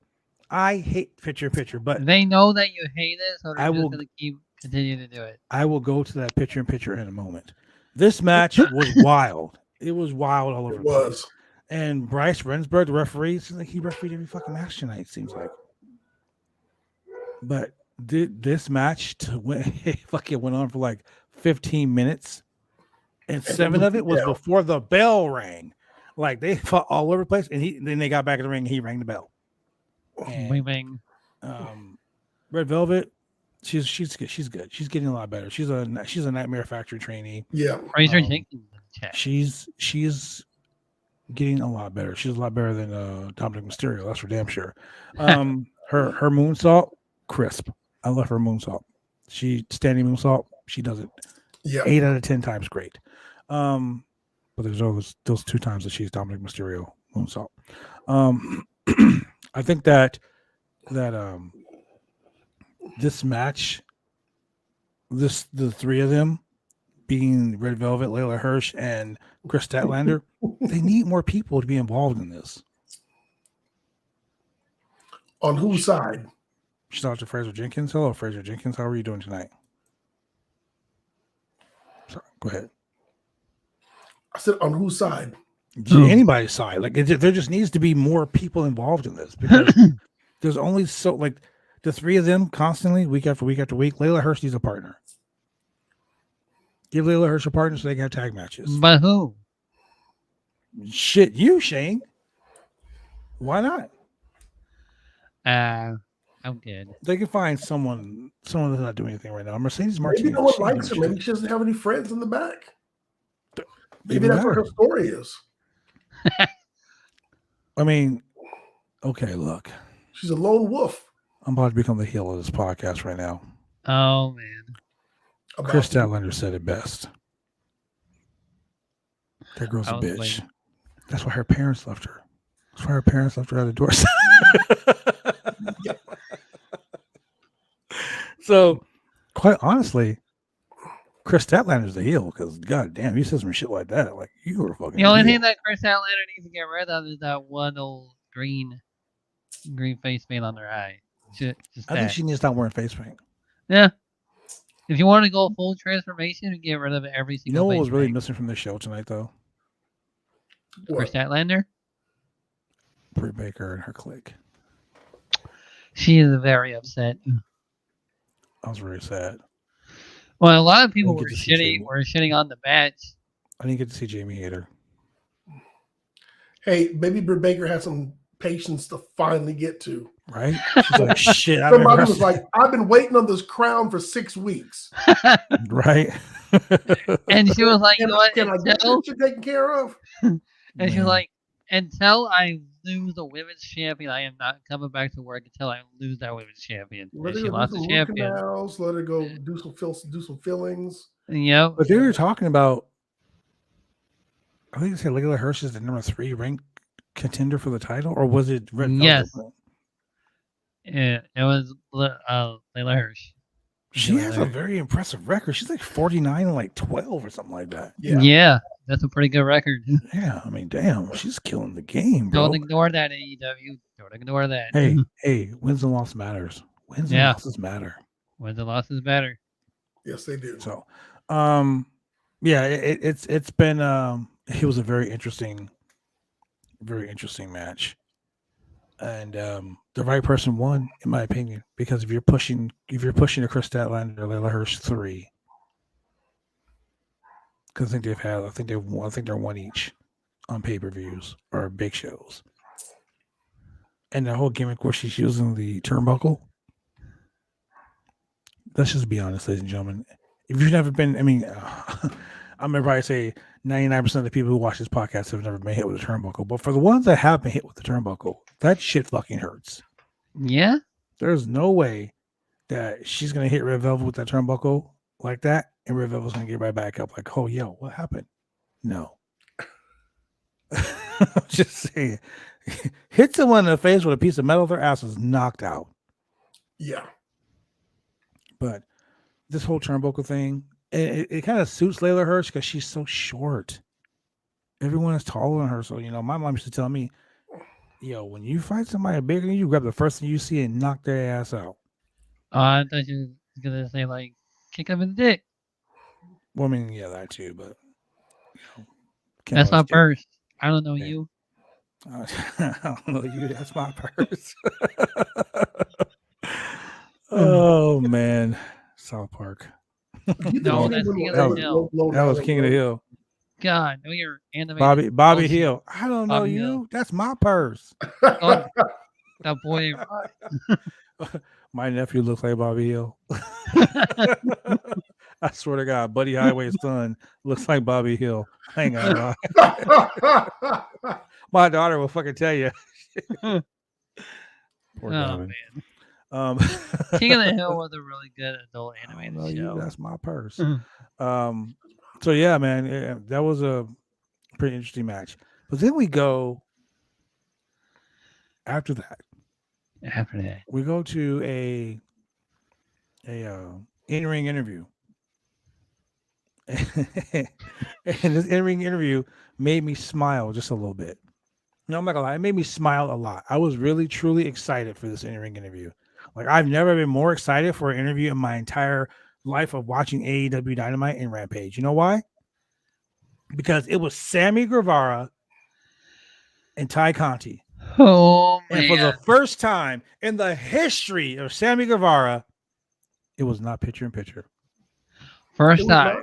I hate picture in picture, but they know that you hate it, so they're I just will going to continue to do it. I will go to that picture in picture in a moment. This match was wild. It was wild all over. It was. And Bryce Rensburg, the referee, seems like he refereed every fucking match tonight. It seems like. But this match fucking went on for like 15 minutes, and 7 of it was before the bell rang. Like they fought all over the place, and then they got back in the ring. And he rang the bell. And, Red Velvet, she's good. She's good. She's getting a lot better. She's a Nightmare Factory trainee. Yeah, Razor Jenkins. She's getting a lot better. She's a lot better than Dominic Mysterio. That's for damn sure. Her moonsault, crisp. I love her moonsault. She standing moonsault. She does it. Yeah, 8 out of 10 times great. But there's always those 2 times that she's Dominic Mysterio moonsault. I think that this match, the 3 of them, being Red Velvet, Layla Hirsch, and Chris Statlander, they need more people to be involved in this. On whose side? Shout out to Fraser Jenkins. Hello, Fraser Jenkins. How are you doing tonight? Sorry, go ahead. I said on whose side? Anybody's side. Like there just needs to be more people involved in this because there's only so like the 3 of them constantly week after week after week. Layla Hirsch needs a partner. Give Layla Hirsch a partner so they can have tag matches. But who? Shit, you, Shane. Why not? I'm good. They can find someone that's not doing anything right now. Mercedes Martinez. Maybe no one likes her. Maybe she doesn't have any friends in the back. Maybe that's what her story is. I mean, okay, look. She's a lone wolf. I'm about to become the heel of this podcast right now. Oh, man. Chris Statlander said it best. That girl's a bitch. Waiting. That's why her parents left her. That's why her parents left her at the door. So, quite honestly, Chris Statlander's the heel because, god damn, he says some shit like that. Like, you were fucking. The only thing that Chris Statlander needs to get rid of is that one old green face paint on their eye. Just I think she needs to stop wearing face paint. Yeah. If you want to go full transformation and get rid of every single You know what face was really paint. missing from this show tonight, though? Chris Statlander? Britt Baker and her clique. She is very upset. I was very sad. Well, a lot of people I were didn't get to see shitting on the match. I didn't get to see Jamie Hayter. Hey, maybe Britt Baker has some patience to finally get to. Right? She's like, shit. Somebody was like, I've been waiting on this crown for 6 weeks. Right? And she was like, you know what? Can I get this shit taken care of? And she was like, until I lose the women's champion, I am not coming back to work until I lose that women's champion. Let And her she go lost do the some root champion. canals, let her go do some fillings. Yep. But they were talking about, I think they said Layla Hirsch is the number 3 ranked contender for the title, or was it Red Velvet? Yes. Yeah, it was Layla Hirsch. She has a very impressive record. She's like 49 and like 12 or something like that. Yeah, that's a pretty good record. Yeah, I mean, damn, she's killing the game, bro. Don't ignore that, AEW. Don't ignore that. Hey, wins and losses matters. Wins and losses matter. Wins and losses matter. Yes, they do. So, yeah, it's been it was a very interesting match. And the right person won, in my opinion, because if you're pushing a Chris Statlander, Layla Hirsch 3, because I think they're one each on pay-per-views or big shows. And the whole gimmick where she's using the turnbuckle. Let's just be honest, ladies and gentlemen. If you've never been, I'm gonna probably say 99% of the people who watch this podcast have never been hit with a turnbuckle. But for the ones that have been hit with the turnbuckle, that shit fucking hurts. Yeah. There's no way that she's gonna hit Red Velvet with that turnbuckle like that, and Red Velvet's gonna get right back up like, oh yo, what happened? No. I'm just saying. Hit someone in the face with a piece of metal, their ass is knocked out. Yeah. But this whole turnbuckle thing, it kind of suits Layla Hirsch because she's so short. Everyone is taller than her. So, my mom used to tell me, yo, when you fight somebody bigger than you, grab the first thing you see and knock their ass out. I thought you were going to say, like, kick him in the dick. Well, I mean, yeah, that too, but, that's my purse. I don't know you. I don't know you. That's my purse. Oh, man. South Park. No, that's King of the Hill. That was King of the Hill. God, no, you're animated. Bobby Hill. I don't know you. Hill. That's my purse. Oh, that boy. My nephew looks like Bobby Hill. I swear to God, Buddy Highway's son looks like Bobby Hill. Hang on. My daughter will fucking tell you. Poor man. King of the Hill was a really good adult animated show. That's my purse. So yeah, man, that was a pretty interesting match. But then we go after that. We go to a in-ring interview. And this in-ring interview made me smile just a little bit. No, I'm not gonna lie, it made me smile a lot. I was really, truly excited for this in-ring interview. Like, I've never been more excited for an interview in my entire life of watching AEW Dynamite and Rampage. You know why? Because it was Sammy Guevara and Ty Conti. Oh, man. And for the first time in the history of Sammy Guevara, it was not picture-in-picture. First time.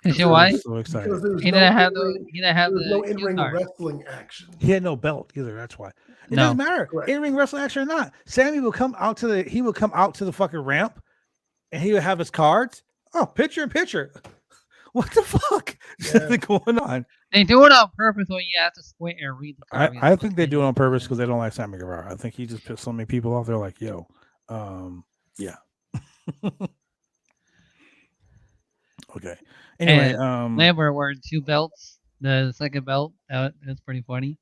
You know why? So excited. He didn't have the in-ring wrestling action. He had no belt either. That's why. It doesn't matter. Correct. In-ring wrestling action or not. Sammy will come out to the fucking ramp, and he would have his cards. Oh, picture-in-picture. What the fuck is going on? They do it on purpose when you have to squint and read the card. I think they do it on purpose because they don't like Sammy Guevara. I think he just pissed so many people off. They're like, yo, yeah. Okay. Anyway, Lambert wearing 2 belts. The second belt, that's pretty funny.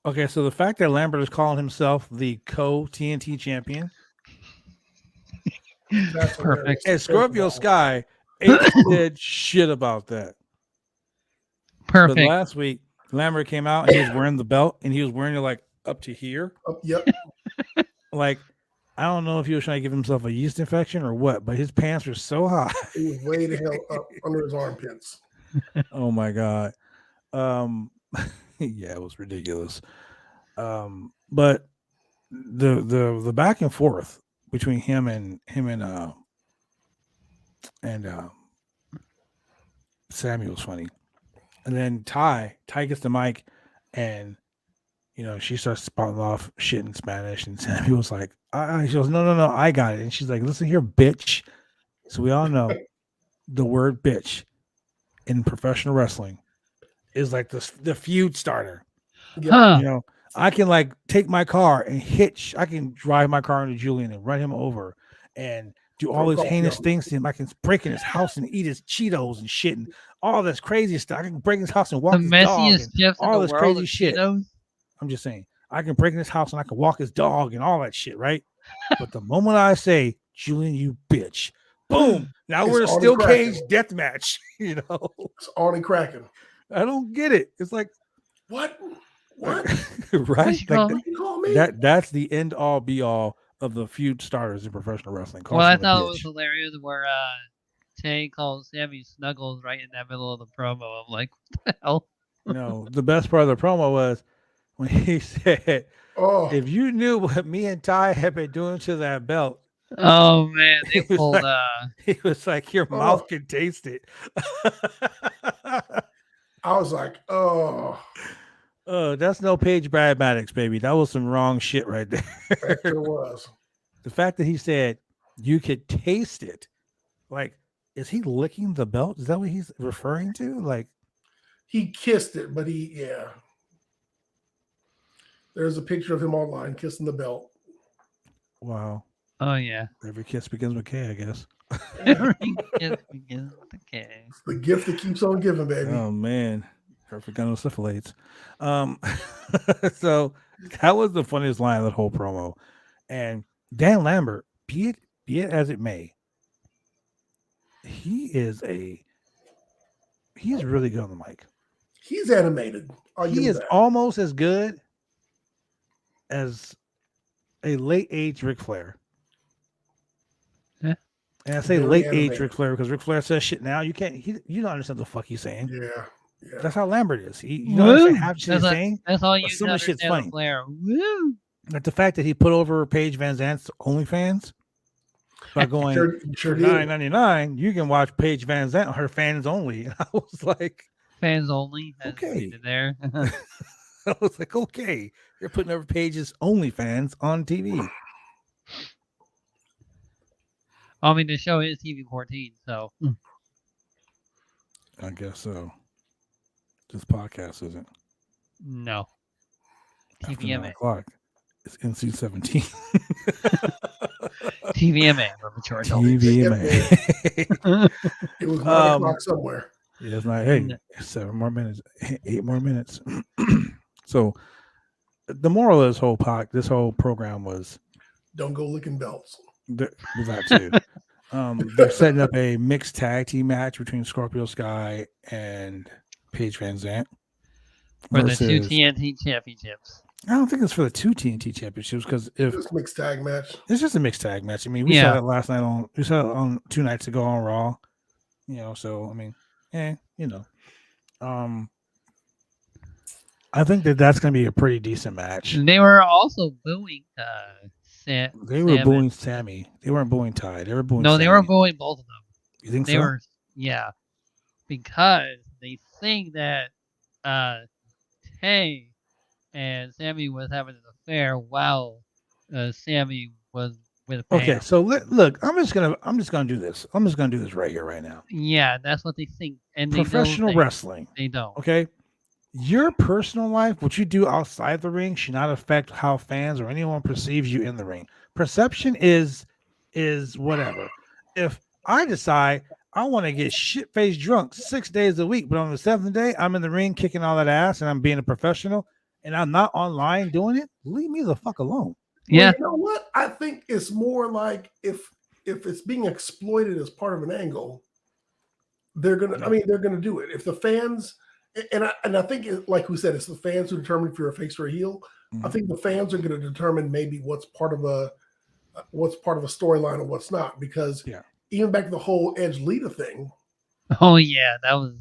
Okay, so the fact that Lambert is calling himself the co-TNT champion. That's perfect. And Scorpio Sky ain't said shit about that. Perfect. But last week, Lambert came out and he was wearing the belt and he was wearing it like up to here. Yep. Like, I don't know if he was trying to give himself a yeast infection or what, but his pants were so high. He was way the hell up under his armpits. Oh my God. Yeah, it was ridiculous. But the back and forth between him and Sammy was funny. And then Ty gets the mic and she starts spouting off shit in Spanish, and Sammy was like, she goes, no, I got it. And she's like, listen here, bitch. So we all know the word bitch in professional wrestling is like the feud starter. Huh. I can like take my car and I can drive my car into Julian and run him over and do all these heinous things to him. I can break in his house and eat his Cheetos and shit and all this crazy stuff. I can break in his house and walk his dog and all this crazy shit. Cheetos? I'm just saying, I can break in his house and I can walk his dog and all that shit, right? But the moment I say, Julian, you bitch, boom, now we're in a steel cage death match, It's already cracking. I don't get it. It's like, what? Right? Like that's the end all be all of the feud starters in professional wrestling. Well, I thought it was hilarious where Tay calls Sammy Snuggles right in that middle of the promo. I'm like, what the hell? No, the best part of the promo was when he said, Oh, If you knew what me and Ty had been doing to that belt, Oh man, they he was pulled. like, your mouth can taste it. I was like, oh, That's no Paige Brad Maddox, baby. That was some wrong shit right that there. sure was. The fact that he said you could taste it, like, is he licking the belt? Is that what he's referring to? Like, He kissed it, but yeah. There's a picture of him online kissing the belt. wow. Oh yeah. Every kiss begins with K, I guess. Every kiss begins with a K. It's the gift that keeps on giving, baby. Oh man, perfect syphilites. So that was the funniest line of the whole promo. And Dan Lambert, be it as it may, he's really good on the mic. He's animated. He is almost as good as a late age Ric Flair. Yeah. And I say Very late animated. age Ric Flair because Ric Flair says shit now. You can't. You don't understand what the fuck he's saying. Yeah. That's how Lambert is. You don't understand half shit he's saying. That's all you But some of the shit's understand funny. Flair. Woo! Like the fact that he put over Paige Van Zant's OnlyFans by going Sure for did. $9.99, you can watch Paige Van Zant, her fans only. And I was like, Fans only. Okay. There. I was like, okay, you're putting over Paige's OnlyFans on TV. I mean, the show is TV 14, so I guess so. This podcast isn't. no. After 9 TVMA. o'clock. It's NC-17. TVMA for mature adults. TVMA. It was 9 o'clock somewhere. Yeah, it's not. Hey, 7 more minutes, 8 more minutes. So, the moral of this whole program was Don't go licking belts. that too. They're setting up a mixed tag team match between Scorpio Sky and Paige Van Zant For the 2 versus- TNT championships. I don't think it's for the 2 TNT championships because if This mixed tag match. it's just a mixed tag match. I mean, we Yeah. saw it last night we saw it on 2 nights ago on Raw. So I mean, I think that's going to be a pretty decent match. They were also booing Sam. They were Sam booing and- Sammy. They weren't booing Ty. They were booing. No, they were Sammy. booing both of them. You think They so? were, yeah, because they think that Tay and Sammy was having an affair while Sammy was with Pam. Okay, so look, I'm just gonna do this. I'm just gonna do this right here, right now. Yeah, that's what they think. And Professional they wrestling. They don't. Okay, your personal life, what you do outside the ring, should not affect how fans or anyone perceives you in the ring. Perception is whatever. If I decide I want to get shit-faced drunk 6 days a week, but on the 7th day I'm in the ring kicking all that ass and I'm being a professional, and I'm not online doing it, leave me the fuck alone. Yeah. Well, you know what? I think it's more like if it's being exploited as part of an angle, they're gonna do it. If the fans and I think like we said, it's the fans who determine if you're a face or a heel. Mm-hmm. I think the fans are going to determine maybe what's part of a storyline and what's not, because even back to the whole Edge Lita thing. Oh yeah, that was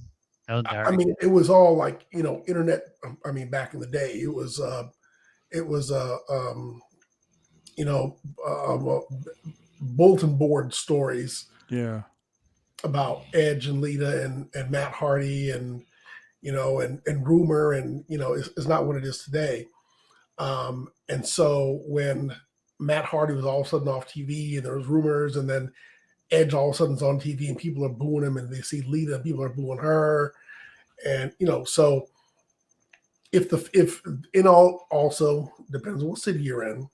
dark. I mean, it was all like, internet. I mean, back in the day, it was bulletin board stories. Yeah. About Edge and Lita and Matt Hardy and rumor and it's not what it is today. And so when Matt Hardy was all of a sudden off TV and there was rumors, and then Edge all of a sudden is on TV and people are booing him, and they see Lita, people are booing her, and so if in all also depends on what city you're in,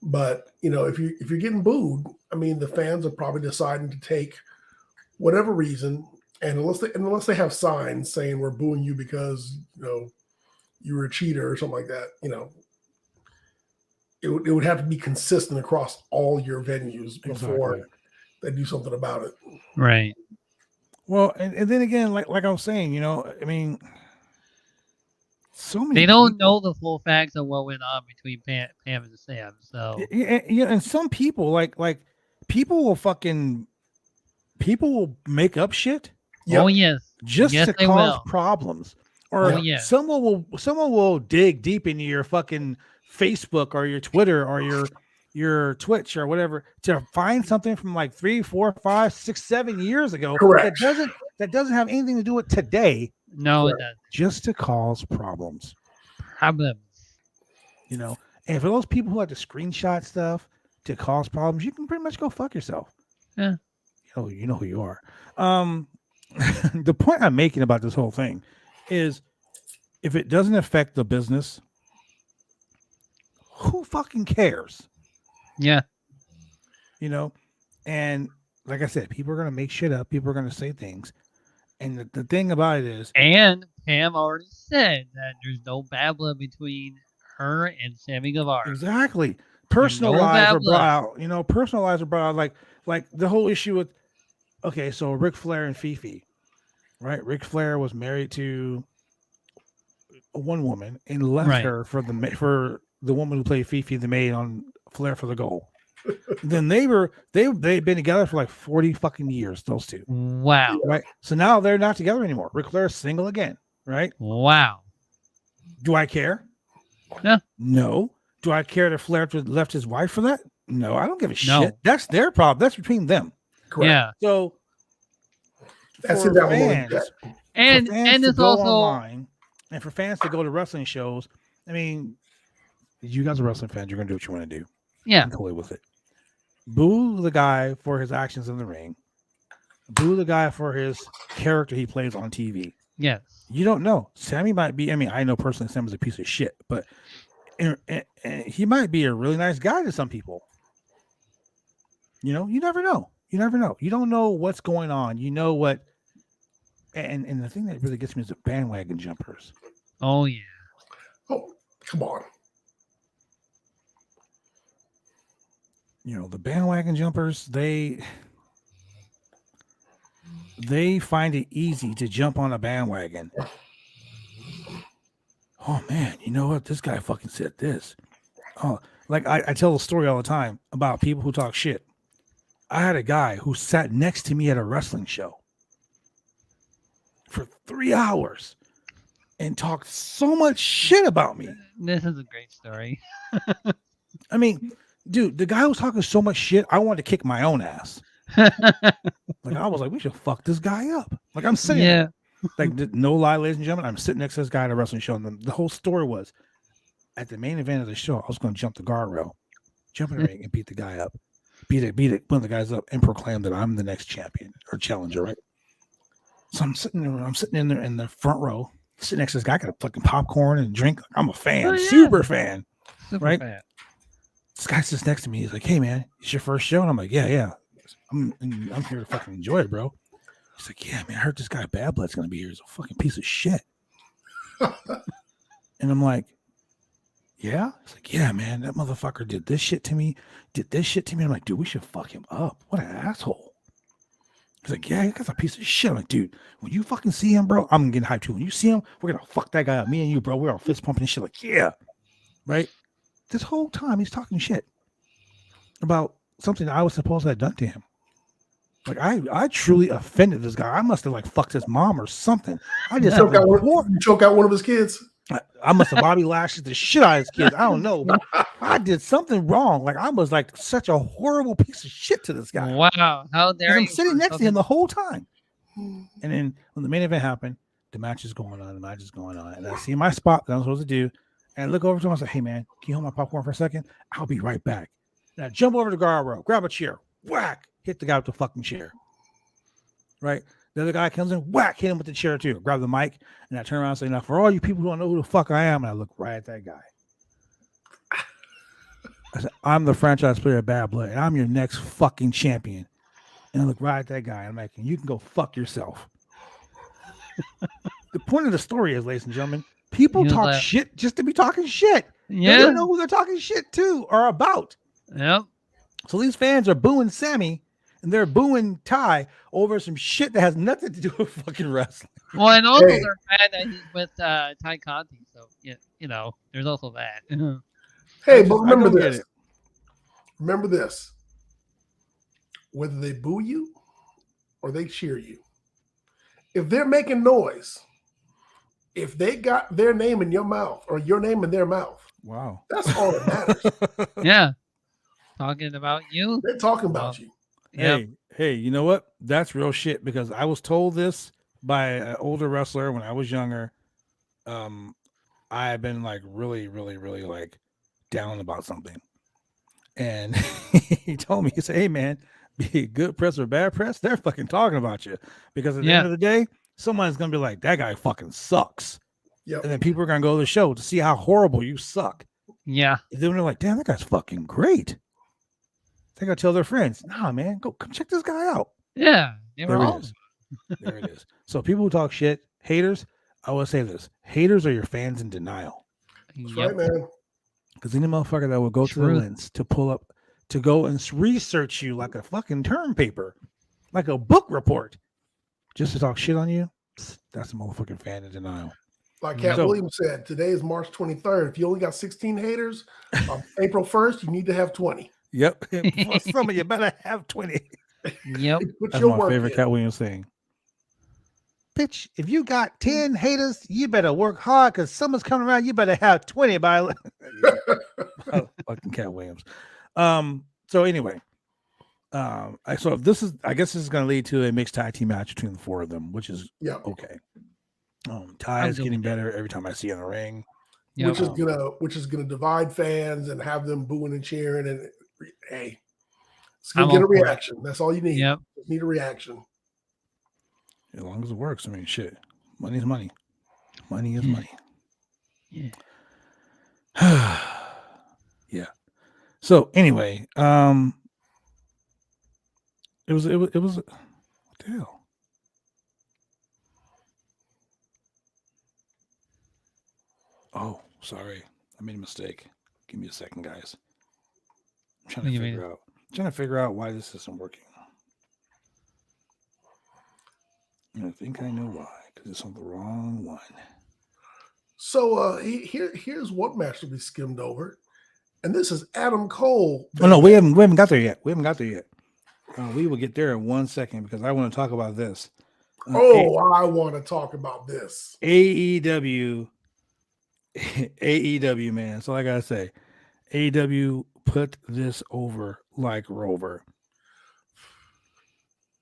but if you're getting booed, I mean the fans are probably deciding to take whatever reason, and unless they have signs saying we're booing you because you were a cheater or something like that, it would have to be consistent across all your venues before they do something about it. Right. Well, and then again, like I was saying, I mean, so many They don't know the full facts of what went on between Pam and Sam. So and some people like people will make up shit. Oh yes, just yes, to they cause will. problems. Or someone will dig deep into your fucking Facebook or your Twitter or your Twitch or whatever to find something from like 3, 4, 5, 6, 7 years ago Correct. that doesn't have anything to do with today, No, it doesn't. just to cause problems. Problems. You know, and for those people who like to screenshot stuff to cause problems, you can pretty much go fuck yourself. Yeah. You know who you are. The point I'm making about this whole thing is if it doesn't affect the business, who fucking cares? Yeah. You know, and like I said, people are going to make shit up. People are going to say things. And the thing about it is, And Pam already said that there's no bad blood between her and Sammy Guevara. exactly, personal no lives bad are brought blood. out. You know, personal lives are brought out. Like the whole issue with, okay, so Ric Flair and Fifi, right? Ric Flair was married to one woman and left her for the woman who played Fifi, the maid on Flair for the Gold. Then they've been together for like 40 fucking years, those two. Wow. Right. So now they're not together anymore. Ric Flair's single again. Right. Wow. Do I care? No. No. Do I care that Flair left his wife for that? No, I don't give a No. shit. That's their problem. That's between them. Correct. Yeah. So That's for it. That fans, one. And for fans and to it's go also online, and for fans to go to wrestling shows, I mean, you guys are wrestling fans. You're gonna do what you want to do. yeah. I'm totally with it. Boo the guy for his actions in the ring. Boo the guy for his character he plays on TV. Yes. You don't know. Sammy might be. I mean, I know personally Sammy's a piece of shit, but and he might be a really nice guy to some people. You know, you never know. You never know. You don't know what's going on. You know what? And the thing that really gets me is the bandwagon jumpers. Oh yeah. Oh, come on. You know, the bandwagon jumpers, they find it easy to jump on a bandwagon. Oh man, you know what? This guy fucking said this. Oh, like I tell the story all the time about people who talk shit. I had a guy who sat next to me at a wrestling show for 3 hours and talked so much shit about me. This is a great story. I mean, dude, the guy was talking so much shit, I wanted to kick my own ass. Like I was like, we should fuck this guy up. Like I'm sitting Yeah. there. Like no lie, ladies and gentlemen, I'm sitting next to this guy at a wrestling show, and the whole story was at the main event of the show, I was going to jump the guardrail, jump in the ring, and beat the guy up, beat one of the guys up, and proclaim that I'm the next champion or challenger, right? So I'm sitting in there in the front row, sitting next to this guy, got a fucking popcorn and drink. I'm a fan, Oh, yeah. super fan. Super Right? fan. This guy sits next to me. He's like, "Hey, man, it's your first show?" And I'm like, "Yeah. I'm here to fucking enjoy it, bro." He's like, "Yeah, man, I heard this guy Bad Blood's gonna be here. He's a fucking piece of shit." And I'm like, "Yeah?" He's like, "Yeah, man, that motherfucker did this shit to me. I'm like, "Dude, we should fuck him up. What an asshole." He's like, "Yeah, he guy's a piece of shit." I'm like, "Dude, when you fucking see him, bro, I'm getting hyped too. When you see him, we're gonna fuck that guy up. Me and you, bro, we're all fist pumping and shit. Like, yeah, right." This whole time he's talking shit about something I was supposed to have done to him. Like I truly offended this guy. I must have like fucked his mom or something. I just Choke out one of his kids. I must have Bobby Lashley the shit out of his kids. I don't know, but I did something wrong. Like I was like such a horrible piece of shit to this guy. Wow. How dare And you? I'm sitting next to him the whole time. And then when the main event happened, the match is going on, and I see my spot that I'm supposed to do. And I look over to him, I say, "Hey man, can you hold my popcorn for a second? I'll be right back." And I jump over to the guardrail, grab a chair, whack, hit the guy with the fucking chair. Right? The other guy comes in, whack, hit him with the chair too. Grab the mic, and I turn around and say, "Now, for all you people who don't know who the fuck I am," and I look right at that guy. I said, "I'm the franchise player of Bad Blood, and I'm your next fucking champion." And I look right at that guy, and I'm like, "You can go fuck yourself." The point of the story is, ladies and gentlemen, people talk shit just to be talking shit. Yeah. They don't know who they're talking shit to or about. Yep. So these fans are booing Sammy and they're booing Ty over some shit that has nothing to do with fucking wrestling. Well, and also Hey. they're mad that he's with Ty Conti. So yeah, you know, there's also that. Hey, but I remember don't get this. it. Remember this. Whether they boo you or they cheer you, if they're making noise, if they got their name in your mouth or your name in their mouth, Wow. That's all that matters. Yeah. Talking about you. They're talking about you. Yep. Hey, you know what? That's real shit because I was told this by an older wrestler when I was younger. I have been like really, really, really like down about something. And he told me, he said, hey man, be it good press or bad press, they're fucking talking about you. Because at the end of the day, someone's gonna be like, that guy fucking sucks. Yep. And then people are gonna go to the show to see how horrible you suck. Yeah. And then they're like, damn, that guy's fucking great. They gotta tell their friends, nah, man, go come check this guy out. Yeah. They were There all. it is. There it is. So people who talk shit, haters, I will say this: haters are your fans in denial. That's Yep. right, man. Because any motherfucker that will go to the Truth. lens to pull up, to go and research you like a fucking term paper, like a book report, just to talk shit on you, that's a motherfucking fan in denial. Like Cat Williams said, today is March 23rd. If you only got 16 haters, on April 1st, you need to have 20. Yep. For some of you better have 20. Yep. Put That's your my work favorite in. Cat Williams saying. Bitch, if you got 10 haters, you better work hard because someone's coming around. You better have 20 by oh, fucking Cat Williams. So anyway, I guess this is going to lead to a mixed tag team match between the four of them, which is okay. Ty is getting better every time I see in the ring, Yep. which is gonna divide fans and have them booing and cheering. And hey, it's gonna get a reaction. That's all you need. Yep. You need a reaction. as long as it works. I mean, shit, money is money. Money is money. Yeah. Yeah. So anyway, it was what the hell? Oh, sorry. I made a mistake. Give me a second, guys. I'm trying to figure out why this isn't working. And I think I know why, because it's on the wrong one. So here's what match that we skimmed over, and this is Adam Cole. Oh no, we haven't got there yet. We will get there in 1 second because I want to talk about this. I want to talk about this. AEW, man. So I gotta say, AEW put this over like Rover.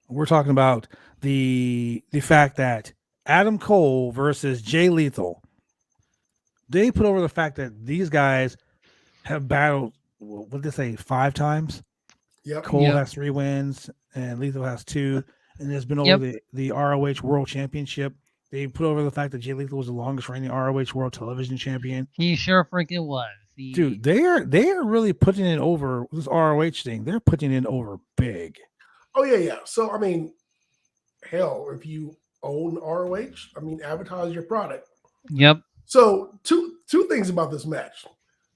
We're talking about the fact that Adam Cole versus Jay Lethal. They put over the fact that these guys have battled, what did they say, 5 times? Yep. Cole has 3 wins and Lethal has 2. And there's been over the ROH World Championship. They put over the fact that Jay Lethal was the longest reigning ROH World Television Champion. He sure freaking was. Dude, they are really putting it over this ROH thing. They're putting it over big. Oh yeah. So I mean, hell, if you own ROH, I mean, advertise your product. Yep. So two things about this match.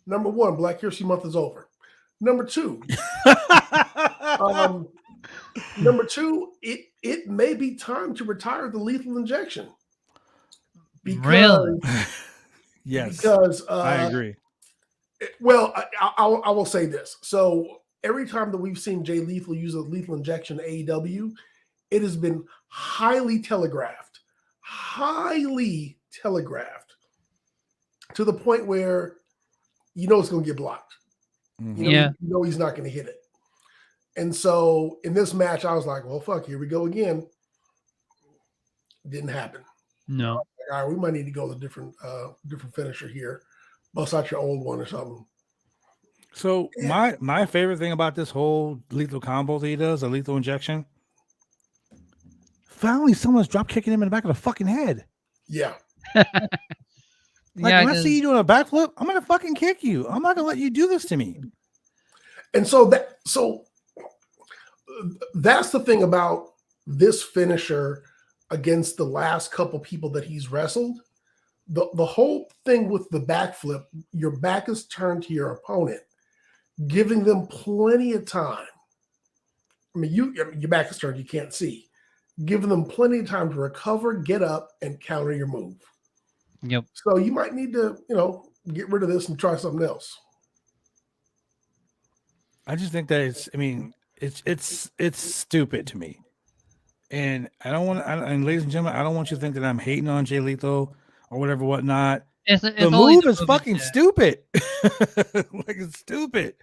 Number one, Black History Month is over. Number two, it may be time to retire the lethal injection. Really? Yes. Because I agree. Well, I will say this. So every time that we've seen Jay Lethal use a lethal injection in AEW, it has been highly telegraphed to the point where you know it's going to get blocked. Mm-hmm. You know he's not going to hit it. And so in this match, I was like, well, fuck, here we go again. Didn't happen. No. All right, we might need to go with a different finisher here. Bust out your old one or something. So my favorite thing about this whole lethal combo that he does, a lethal injection, finally someone's drop kicking him in the back of the fucking head. Yeah. When I see you doing a backflip, I'm gonna fucking kick you. I'm not gonna let you do this to me. And so that's the thing about this finisher against the last couple people that he's wrestled. The whole thing with the backflip, your back is turned to your opponent, giving them plenty of time. I mean, your back is turned, you can't see. Giving them plenty of time to recover, get up, and counter your move. Yep. So you might need to, get rid of this and try something else. I just think that it's stupid to me. And I don't want to, and ladies and gentlemen, I don't want you to think that I'm hating on Jay Lethal or whatever, whatnot. the only move is movement, fucking yeah. stupid. Like it's stupid,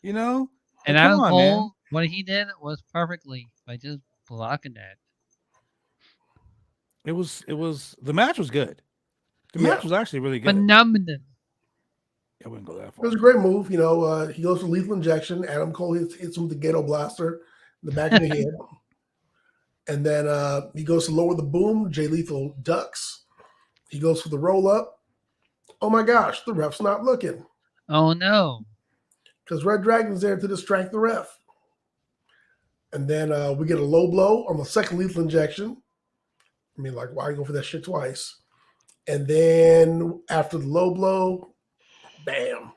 you know. And Like, come Adam on, Cole, man. what he did was perfectly by just blocking that. It was the match was good. The Yeah. match was actually really good. Phenomenal. I wouldn't go that It far. was a great move. You know, he goes for lethal injection. Adam Cole hits him with the ghetto blaster in the back of the head. And then he goes to lower the boom. Jay Lethal ducks. He goes for the roll up. Oh my gosh, the ref's not looking Oh no. because Red Dragon's there to distract the ref. And then we get a low blow on the second lethal injection. I mean, like, why go for that shit twice? And then after the low blow, bam.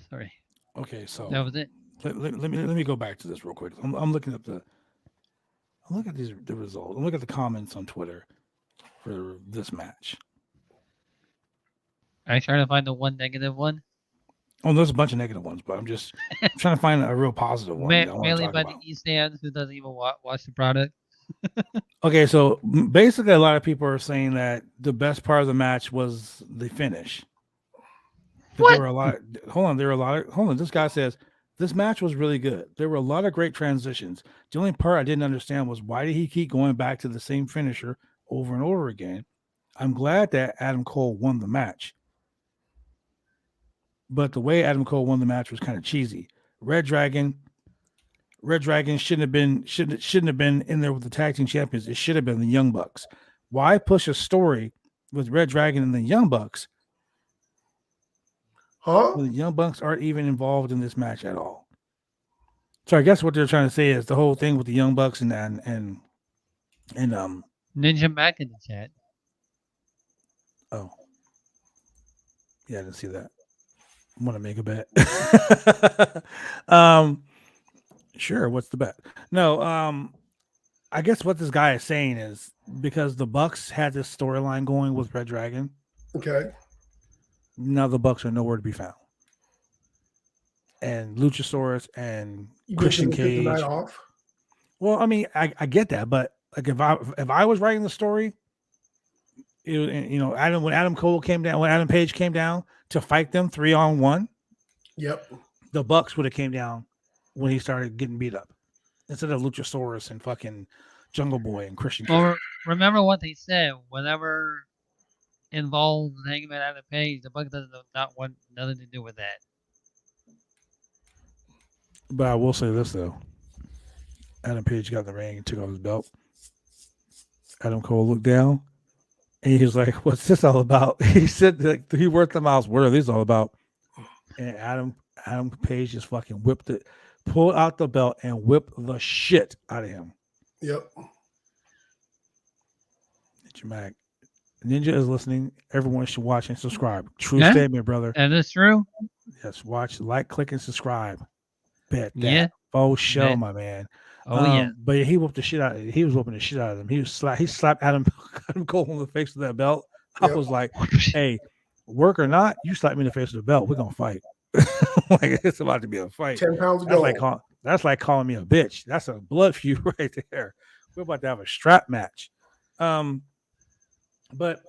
Sorry. Okay, so That was it. let me go back to this real quick. I'm looking up the results. I'm looking at the comments on Twitter for this match. Are you trying to find the one negative one? Oh, there's a bunch of negative ones, but I'm just trying to find a real positive one. that I wanna Mainly talk by about. the East fans who doesn't even watch the product. Okay, so basically, a lot of people are saying that the best part of the match was the finish. That What? There were a lot. Hold on. This guy says this match was really good. There were a lot of great transitions. The only part I didn't understand was why did he keep going back to the same finisher over and over again? I'm glad that Adam Cole won the match, but the way Adam Cole won the match was kind of cheesy. Red Dragon shouldn't have been in there with the tag team champions. It should have been the Young Bucks. Why push a story with Red Dragon and the Young Bucks? Huh? The Young Bucks aren't even involved in this match at all. So I guess what they're trying to say is the whole thing with the Young Bucks and Ninja Mac in the chat. oh yeah, I didn't see that. I want to make a bet. Sure. What's the bet? No. I guess what this guy is saying is because the Bucks had this storyline going with Red Dragon. Okay. Now the Bucks are nowhere to be found. And Luchasaurus and Christian Took the night Cage. off. Well, I mean, I get that, but like if I was writing the story, when Adam Page came down to fight them 3-on-1, Yep. the Bucks would have came down when he started getting beat up instead of Luchasaurus and fucking Jungle Boy and Christian Cage. Well, remember what they said. Whenever involved Hangman Adam Page, the Bucks doesn't not want nothing to do with that. But I will say this though. Adam Page got in the ring and took off his belt. Adam Cole looked down and he was like, "What's this all about?" He said, like, he worked them out. What are these all about? And Adam Page just fucking pulled out the belt and whipped the shit out of him. Yep. Ninja Mac. Ninja is listening. Everyone should watch and subscribe. True Yeah. statement, brother. That is true. Yes, watch, like, click, and subscribe. Bet that. Yeah. Faux show, Yeah. my man. Oh yeah. But he whooped the shit out. He was whooping the shit out of them. He slapped Adam Cole in the face with that belt. I Yep. was like, "Hey, work or not, you slap me in the face with the belt. We're gonna fight." Like it's about to be a fight. 10 pounds of That's gold. like calling me a bitch. That's a blood feud right there. We're about to have a strap match. But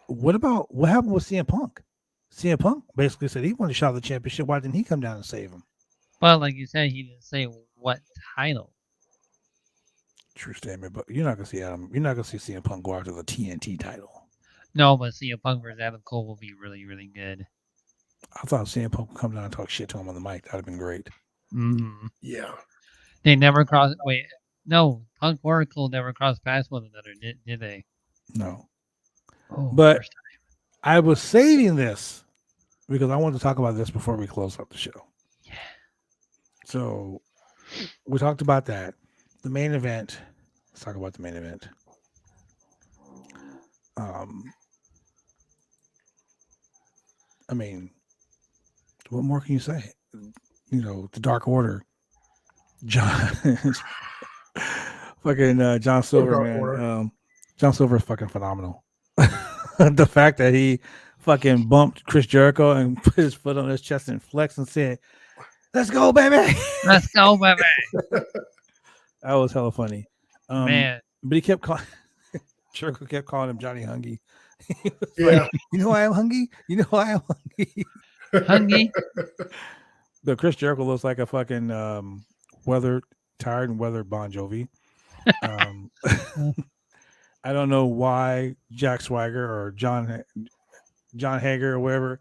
what happened with CM Punk? CM Punk basically said he wanted to shot the championship. Why didn't he come down and save him? But like you said, he didn't say what title. True statement, but you're not gonna see CM Punk go after the TNT title. No, but CM Punk versus Adam Cole will be really, really good. I thought CM Punk would come down and talk shit to him on the mic. That'd have been great. Mm-hmm. Yeah. They never crossed. Wait, no, Punk or Cole never crossed paths with another, did they? No. Oh, But first time. I was saving this because I wanted to talk about this before we close up the show. Yeah. So we talked about that. The main event. Let's talk about the main event. I mean, what more can you say? The Dark Order. John Silver, man. John Silver is fucking phenomenal. The fact that he fucking bumped Chris Jericho and put his foot on his chest and flexed and said, "Let's go, baby." Let's go, baby. That was hella funny. Man. But he kept calling. Jericho kept calling him Johnny Hungy. Yeah. You know why I'm hungry? You know why I'm hungry? Hungry. But Chris Jericho looks like a fucking tired and weathered Bon Jovi. I don't know why Jack Swagger or John Hager or whatever.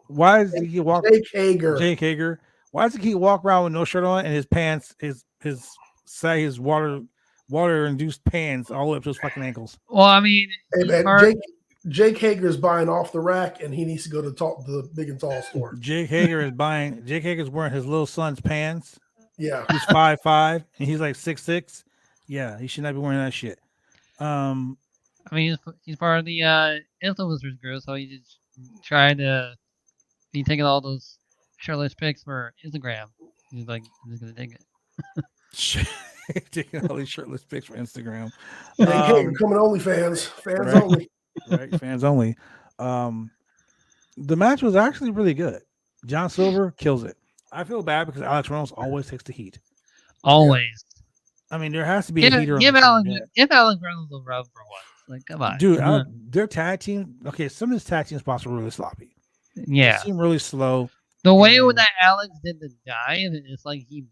Why does he walk? Jake Hager. Jake Hager. Why does he walk around with no shirt on and his pants, his water induced pants all the way up to his fucking ankles? Well, I mean, Hey, man, Jake Hager's buying off the rack, and he needs to go to the big and tall store. Jake Hager's wearing his little son's pants. Yeah, he's 5'5" and he's like 6'6". Yeah, he should not be wearing that shit. I mean, he's part of the influencers group, so he's just trying to be taking all those shirtless pics for Instagram. He's like, I'm just gonna take it. Taking all these shirtless pics for Instagram. Jake Hager coming OnlyFans, fans right, only. Right, fans only. The match was actually really good. John Silver kills it. I feel bad because Alex Reynolds always takes the heat. Always. I mean, there has to be a heater. Give Alex Reynolds a rub for once. Like, come on, dude. Their tag team. Okay, some of his tag team spots were really sloppy. Yeah, they seem really slow. The way that Alex did the dive, it's like he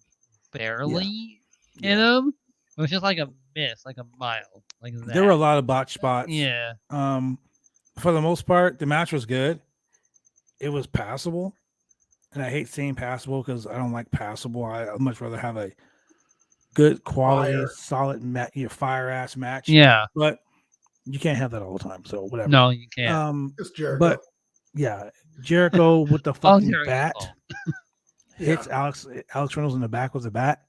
barely hit him. It was just like a miss, like a mile, like that. There were a lot of botch spots. Yeah. For the most part, the match was good. It was passable, and I hate saying passable because I don't like passable. I'd much rather have a good quality, solid fire ass match. Yeah, but you can't have that all the time. So whatever. No, you can't. It's Jericho. But yeah, Jericho with the fucking bat hits Alex Reynolds in the back with the bat.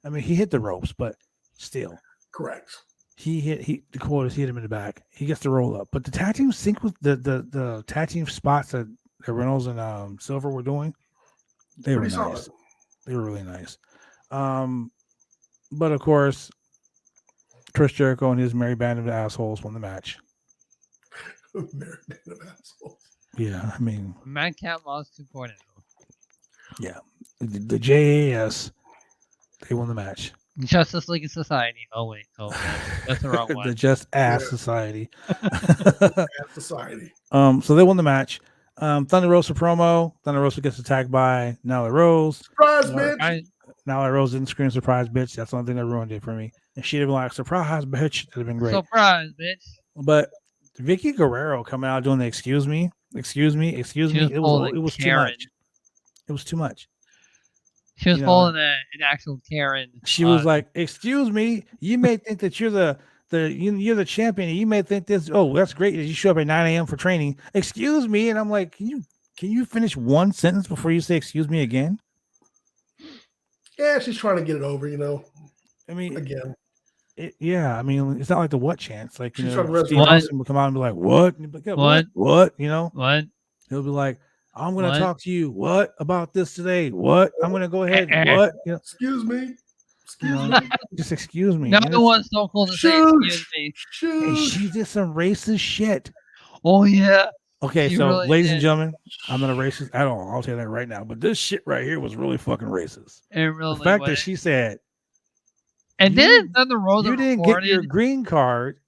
I mean, he hit the ropes, but still, correct. The quarters hit him in the back. He gets the roll up, but the tag team sync with the tag team spots that Reynolds and Silver were doing. They were nice. They were really nice. But of course, Chris Jericho and his merry band of assholes won the match. Merry band of assholes. Yeah, I mean, Madcap lost 2.0. Yeah, the JAS, they won the match. Justice League Society. Oh wait, that's the wrong one. The Just Ass Society. Ass Society. So they won the match. Thunder Rosa promo. Thunder Rosa gets attacked by Nyla Rose. Surprise, bitch. Nyla Rose didn't scream surprise, bitch. That's the only thing that ruined it for me. And she'd have been like, surprise, bitch. That'd have been great. Surprise, bitch. But Vicky Guerrero coming out doing the excuse me. It was too much. It was too much. She was holding an actual Karen. She was like, "Excuse me, you may think that you're you're the champion. And you may think this. Oh, that's great that you show up at 9 a.m. for training. Excuse me." And I'm like, "Can you finish one sentence before you say excuse me again?" Yeah, she's trying to get it over. I mean, again. I mean, it's not like the what chance. Like, Steve Austin will come out and be like, "What?" And be like, "What? What?" What? He'll be like, I'm going to talk to you. What about this today? What? I'm going to go ahead. What? Excuse me. Excuse me. Just excuse me. No one's so cool to say excuse me. Hey, she did some racist shit. Oh, yeah. Okay, so really ladies and gentlemen, I'm not a racist at all. I'll tell you that right now. But this shit right here was really fucking racist. It really the fact that she said, and then Thunder Rosa you didn't get your green card.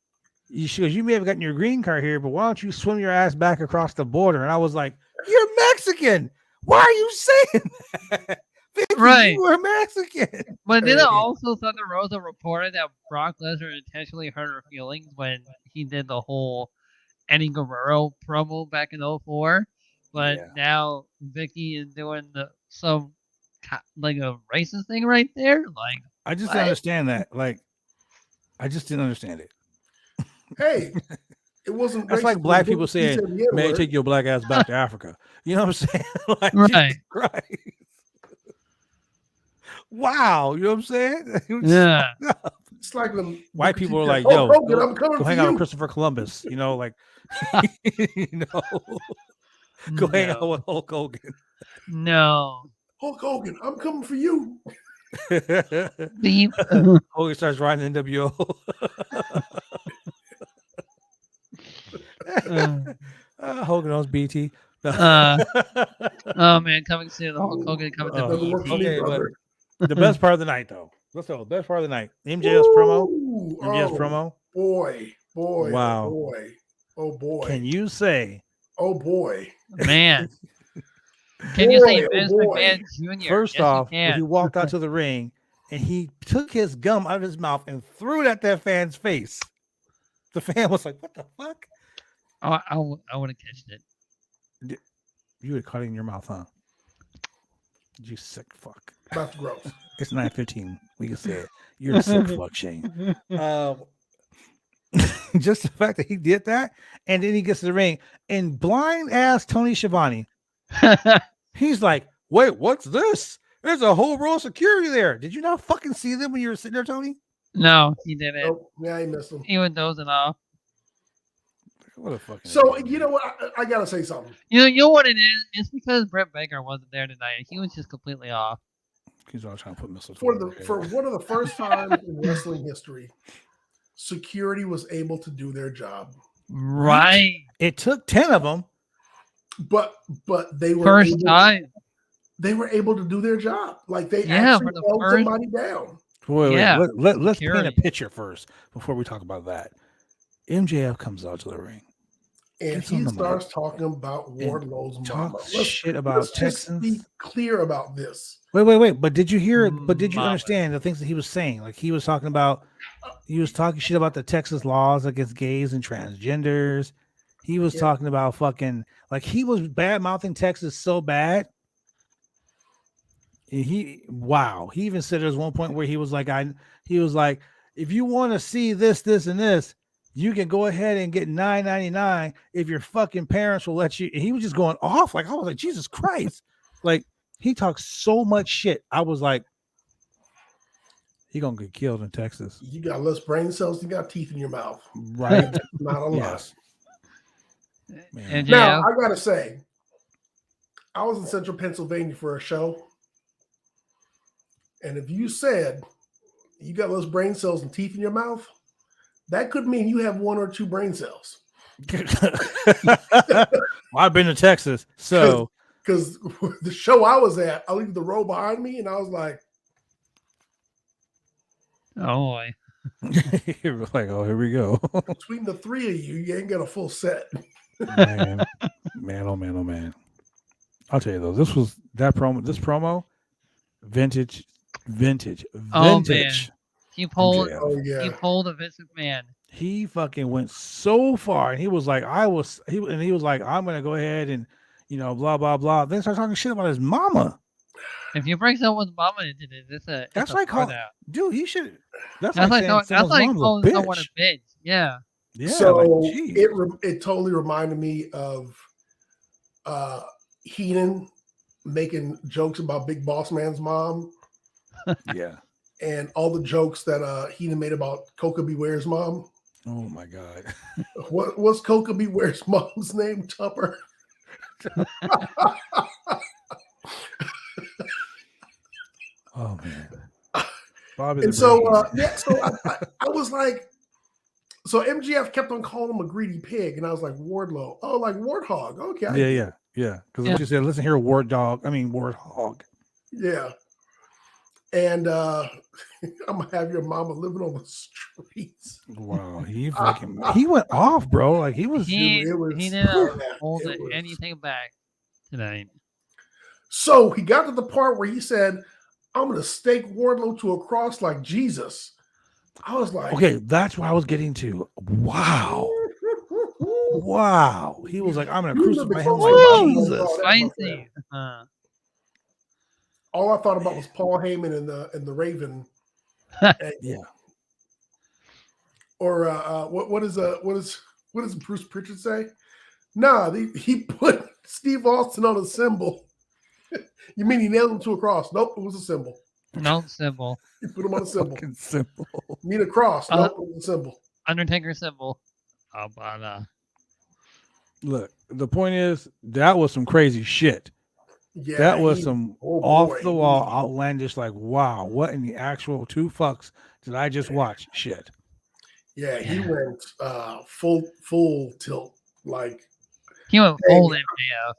She goes, you may have gotten your green card here, but why don't you swim your ass back across the border? And I was like, you're Mexican. Why are you saying that? Right. You were Mexican. But then also Thunder Rosa reported that Brock Lesnar intentionally hurt her feelings when he did the whole Eddie Guerrero promo back in 2004. But now Vicky is doing some like a racist thing right there. Like, I just didn't understand that. Like, I just didn't understand it. Hey, it wasn't. That's like black people saying, "May I take your black ass back to Africa?" You know what I'm saying? Like, right. Wow. You know what I'm saying? Yeah. It's like when white people are like, "Yo, go hang out with Christopher Columbus." You know, like, go hang out with Hulk Hogan. No. Hulk Hogan, I'm coming for you. Hogan starts riding NWO. Hogan owns BT. Oh man, coming soon. Hulk Hogan coming to BT. Okay, but the best part of the night, though. Let's go. Best part of the night. MJF's promo. MJF's promo. Boy. Boy, Wow. oh boy, oh boy. Can you say? Oh boy, Man. Can you say Boy, oh Vince boy. McMahon Jr.? First Yes, off, you when he can. walked out to the ring and he took his gum out of his mouth and threw it at that fan's face, the fan was like, "What the fuck?" Oh, I would have catched it. You would have caught it in your mouth, huh? You sick fuck. That's gross. It's 9:15. We can say it. You're a sick fuck, Shane. Just the fact that he did that, and then he gets to the ring, and blind ass Tony Schiavone, he's like, "Wait, what's this? There's a whole row of security there. Did you not fucking see them when you were sitting there, Tony?" No, he didn't. Oh, yeah, he missed him. He was dozing off. What a fucking. So idiot. you know what? I gotta say something. You know what it is? It's because Brett Baker wasn't there tonight. He was just completely off. He's always trying to put missiles For over for her head. one of the first times in wrestling history, security was able to do their job. Right. It took 10 of them. But they were First time. They were able to do their job. Like they Yeah, actually for the held first- somebody down. Wait, Yeah, let's paint a security. picture first before we talk about that. MJF comes out to the ring. And Gets on he the starts talking about and Wardlow's mama. talks shit about let's just be Texans. clear about this. Wait. But did you hear? But did you Mama. understand the things that he was saying? Like he was talking shit about the Texas laws against gays and transgenders. He was talking about fucking like he was bad mouthing Texas so bad. He even said there's one point where he was like, if you want to see this, and this, you can go ahead and get $9.99 if your fucking parents will let you. And he was just going off. Like, I was like, Jesus Christ. Like, he talks so much shit. I was like, he gonna get killed in Texas. You got less brain cells, you got teeth in your mouth. Right. Not a lot. Yes. Man. Now, MJF. I gotta say, I was in central Pennsylvania for a show. And if you said you got less brain cells and teeth in your mouth, that could mean you have 1 or 2 brain cells. Well, I've been to Texas, so because the show I was at, I leave the row behind me, and I was like, Oh boy. you're like, oh, here we go. between the 3 of you, you ain't got a full set. man, oh man. I'll tell you though, this promo, vintage. Oh, man. He pulled. MJF. Oh yeah. He pulled a Vince McMahon. He fucking went so far, and he was like, I'm gonna go ahead and blah blah blah. Then start talking shit about his mama. If you bring someone's mama into this, That's a like part calling, out. dude. He should. That's That's like like saying someone's mom's calling a someone bitch. a bitch. Yeah. Yeah. So like, geez. it totally reminded me of Heenan making jokes about Big Boss Man's mom, Yeah. and all the jokes that Heenan made about Coca Beware's mom. Oh my god. What's Coca Beware's mom's name? Tupper. Oh man. Bobby And the so Brain. so I was like, so MGF kept on calling him a greedy pig, and I was like, Wardlow. Oh, like Warthog. Okay. Yeah. Because what you said, listen here, Warthog. Yeah. And I'm gonna have your mama living on the streets. Wow, he went off, bro. Like he was. He it was- didn't yeah, hold it was- anything back tonight. So he got to the part where he said, I'm gonna stake Wardlow to a cross like Jesus. I was like, Okay, that's what I was getting to. Wow. He was like, I'm gonna crucify him like Woo! Jesus. Spicy. All I thought about was Paul Heyman and the Raven. And- Yeah. Or what does Bruce Pritchard say? Nah, he put Steve Austin on a symbol. You mean he nailed him to a cross? Nope, it was a symbol. No symbol. He put him on a symbol. Fucking simple. You mean a cross? Nope, it was a symbol. Undertaker symbol. Oh, but Look, the point is that was some crazy shit. Yeah, That was some oh off boy. the wall, outlandish. Like, wow, what in the actual 2 fucks did I just watch? Shit. Yeah, he went full tilt. Like, he went Hey, full MJF.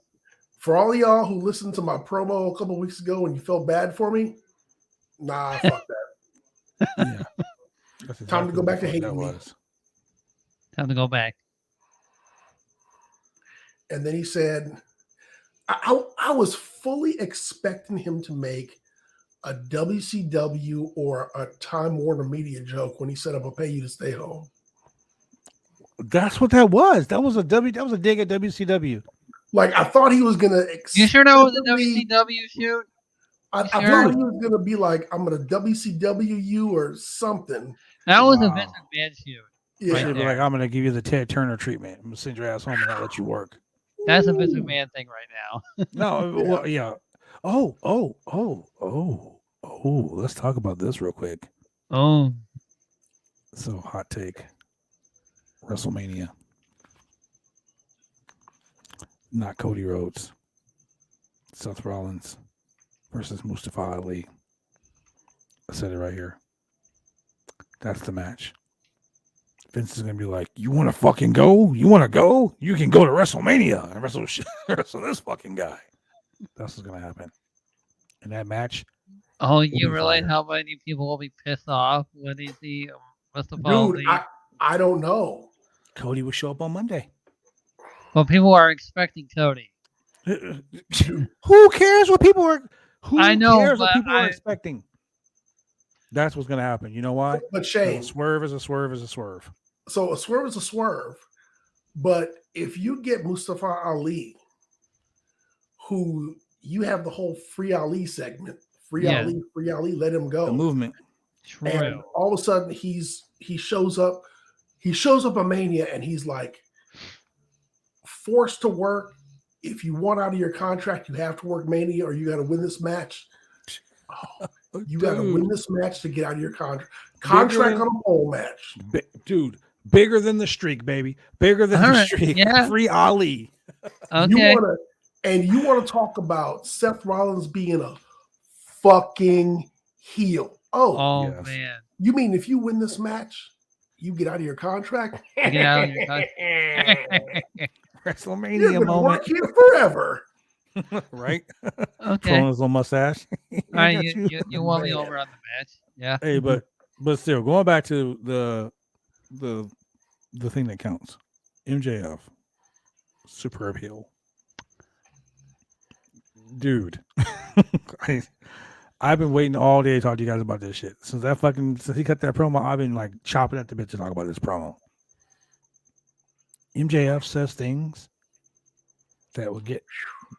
for all of y'all who listened to my promo a couple weeks ago and you felt bad for me, nah, fuck that. Yeah. That's Time to go back to what hating that me. was. Time to go back. And then he said, I was fully expecting him to make a WCW or a Time Warner Media joke when he said, I'm going to pay you to stay home. That's what that was. That was a dig at WCW. Like, I thought he was going to. You sure that was a WCW shoot? I thought he was going to be like, I'm going to WCW you or something. That was a Vince McMahon shoot. Yeah. Right Be like, I'm going to give you the Ted Turner treatment. I'm going to send your ass home and not let you work. That's a Vince McMahon thing right now. No, yeah. Well, yeah. Oh, let's talk about this real quick. Oh. So, hot take. WrestleMania. Not Cody Rhodes. Seth Rollins versus Mustafa Ali. I said it right here. That's the match. Vince is going to be like, you want to fucking go? You want to go? You can go to WrestleMania and wrestle this fucking guy. That's what's going to happen. And that match. Oh, you realize how many people will be pissed off when they see Mustafa Ali? Dude, I don't know. Cody will show up on Monday. Well, people are expecting Cody. Who cares what people are? Cares what people are expecting? That's what's going to happen. You know why? But Shane, a swerve is a swerve is a swerve. So a swerve is a swerve. But if you get Mustafa Ali, who you have the whole Free Ali segment, Free Ali, let him go. The movement. True. And all of a sudden he shows up. He shows up at Mania and he's like forced to work. If you want out of your contract, you have to work Mania or you got to win this match. Oh, you got to win this match to get out of your contract. Contract on a pole match. Dude, bigger than the streak, baby. Bigger than the streak. Yeah. Free Ali. Okay. You want to talk about Seth Rollins being a fucking heel. Oh yes. Man. You mean if you win this match, you get out of your contract? Get out of your contract. WrestleMania You're gonna moment. work here forever. Right? Okay. Throwing his little mustache. All right, you won me over on the match. Yeah. Hey, but still, going back to the thing that counts. MJF. Superb heel. Dude. I've been waiting all day to talk to you guys about this shit. Since he cut that promo, I've been like chopping at the bit to talk about this promo. MJF says things that will get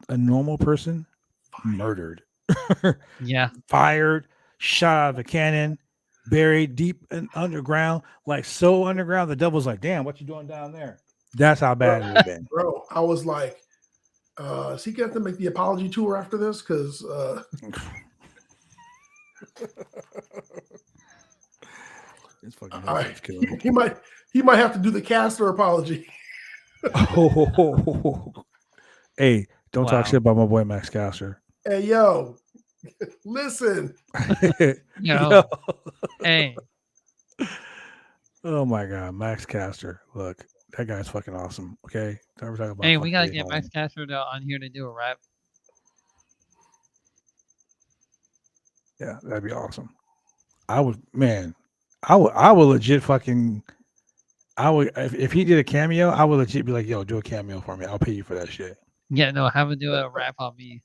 a normal person murdered. Yeah. Fired, shot out of a cannon, buried deep and underground, like so underground. The devil's like, damn, what you doing down there? That's how bad it has been. Bro, I was like, is he going to make the apology tour after this? Because it's fucking he might have to do the caster apology. Hey, don't talk shit about my boy Max Caster. Hey, yo, listen. Yo. Hey. Oh my God, Max Caster. Look, that guy's fucking awesome. Okay, don't ever talk about. Hey, we gotta get Max Caster on here to do a rap. Yeah, that'd be awesome. I would legit fucking. I would if he did a cameo, I would legit be like, "Yo, do a cameo for me. I'll pay you for that shit." Yeah, no, have him do a rap on me.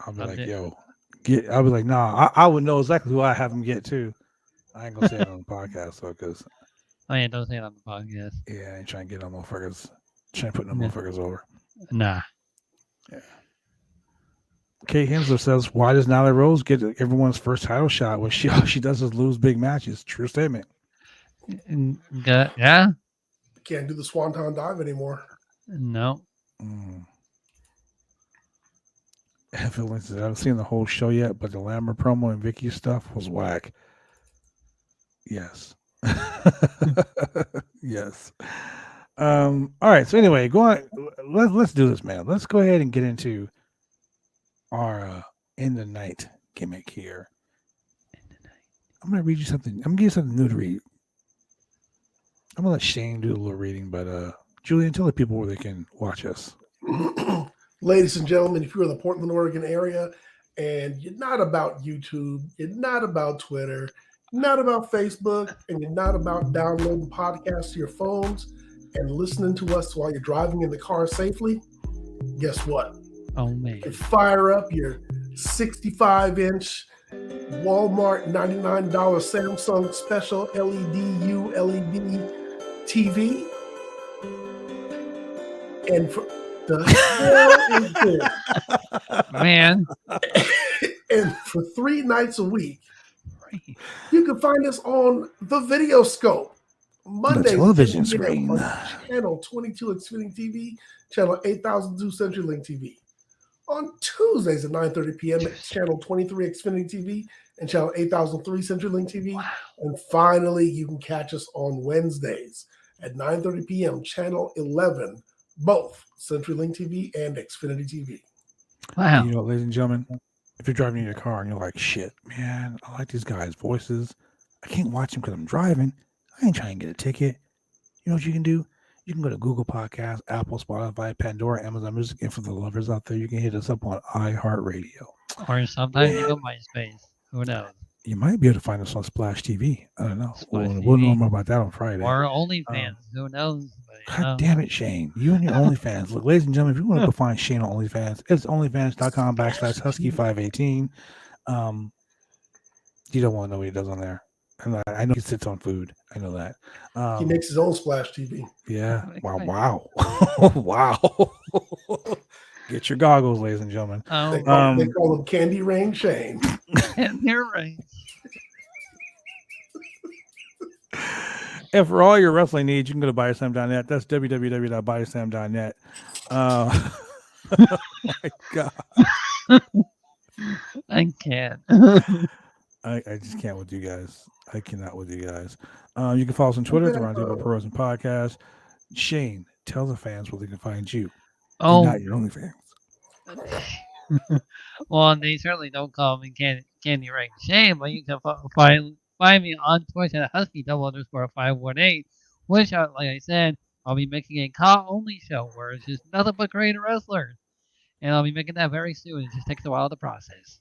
I'll be like, "Yo, get." I'll be like, "Nah, I would know exactly who I have him get too." I ain't gonna say it on the podcast though, because. Oh yeah, don't say it on the podcast. Yeah, I ain't trying to get on motherfuckers. Trying to put no motherfuckers over. Nah. Yeah. Kate Hensler says, "Why does Nyla Rose get everyone's first title shot when all she does is lose big matches?" True statement. Yeah. Can't do the Swanton dive anymore. No. Phil Lynch says, "I haven't seen the whole show yet, but the Lambert promo and Vicky stuff was whack." Yes. Yes. All right. So anyway, go on. Let's do this, man. Let's go ahead and get into our in the night gimmick here. I'm gonna read you something. I'm gonna give you something new to read. I'm gonna let Shane do a little reading, but Julian, tell the people where they can watch us. Ladies and gentlemen, if you're in the Portland, Oregon area and you're not about YouTube, you're not about Twitter, not about Facebook, and you're not about downloading podcasts to your phones and listening to us while you're driving in the car safely, guess what? Oh, man. You fire up your 65-inch Walmart $99 Samsung Special LED ULED TV. And for the hell is this? Man. And for 3 nights a week, you can find us on the Video Scope. Mondays, television screen. On channel 22 Xfinity TV, channel 8002 CenturyLink TV. On Tuesdays at 9:30 p.m. at channel 23 Xfinity TV and channel 8003 CenturyLink TV. Wow. And finally, you can catch us on Wednesdays at 9:30 p.m. channel 11, both CenturyLink TV and Xfinity TV. Wow. You know, ladies and gentlemen, if you're driving in your car and you're like, shit, man, I like these guys' voices. I can't watch them because I'm driving. I ain't trying to get a ticket. You know what you can do? You can go to Google Podcasts, Apple, Spotify, Pandora, Amazon Music, and for the lovers out there, you can hit us up on iHeartRadio. Or sometimes even MySpace. Who knows? You might be able to find us on Splash TV. I don't know. We'll know more about that on Friday. Or OnlyFans. Who knows? God damn it, Shane. You and your OnlyFans. Look, ladies and gentlemen, if you want to go find Shane on OnlyFans, it's onlyfans.com/Husky518. You don't want to know what he does on there. I know he sits on food. I know that. He makes his own Splash TV. Yeah. Wow. Wow. Get your goggles, ladies and gentlemen. They call him Candy Rain Shane. You're right. And for all your wrestling needs, you can go to BuySam.net. That's www.BuySam.net. Oh my God. I can't. I just can't with you guys. I cannot with you guys. You can follow us on Twitter at the Roundtable Pro Wrestling Podcast. Shane, tell the fans where they can find you. Oh, not your OnlyFans. Well, they certainly don't call me Candy Rain Shane, but you can find me on Twitch at Husky_518, which, like I said, I'll be making a call-only show where it's just nothing but great wrestlers. And I'll be making that very soon. It just takes a while to process.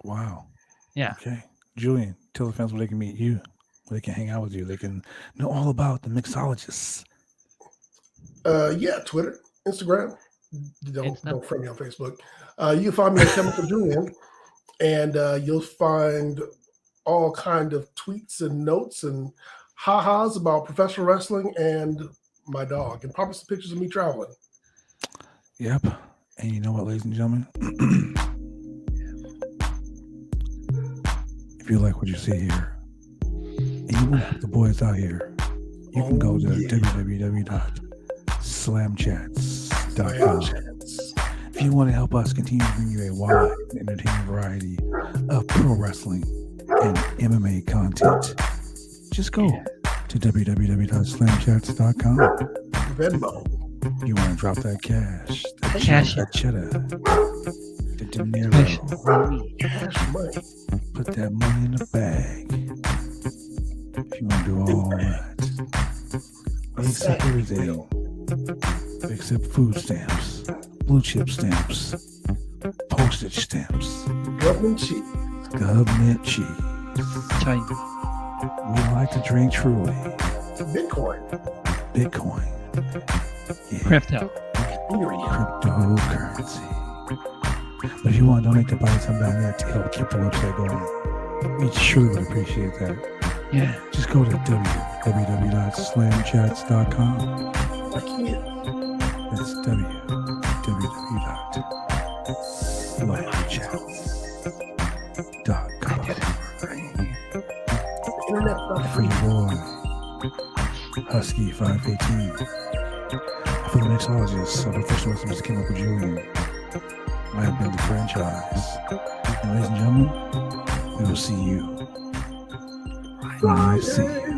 Wow. Yeah. Okay. Julian, tell the fans where they can meet you, where they can hang out with you. They can know all about the mixologists. Yeah, Twitter, Instagram. Don't friend me on Facebook. You can find me at Chemical Julian, and you'll find all kind of tweets and notes and ha-has about professional wrestling and my dog, and probably some pictures of me traveling. Yep. And you know what, ladies and gentlemen? If you like what you see here, and you want the boys out here, you can go to www.slamchats.com. If you want to help us continue to bring you a wide and entertaining variety of pro wrestling and MMA content, just go to www.slamchats.com. Venmo. You want to drop that cash, that cheddar, the dinero, cash money. Put that money in the bag. If you want to do all that, we accept everything. We accept food stamps, blue chip stamps, postage stamps, government cheese. China. We like to drink truly. Bitcoin. Yeah. Cryptocurrency. But if you want to donate to BuySam.net to help keep the website going, we surely would appreciate that. Yeah. Just go to www.slamchats.com. That's www.slamchats.com. For your boy, Husky518. For the mixologists of Professional Wrestling, Mr. Chemical Julian. I have been the franchise. And ladies and gentlemen, we will see you when I see you.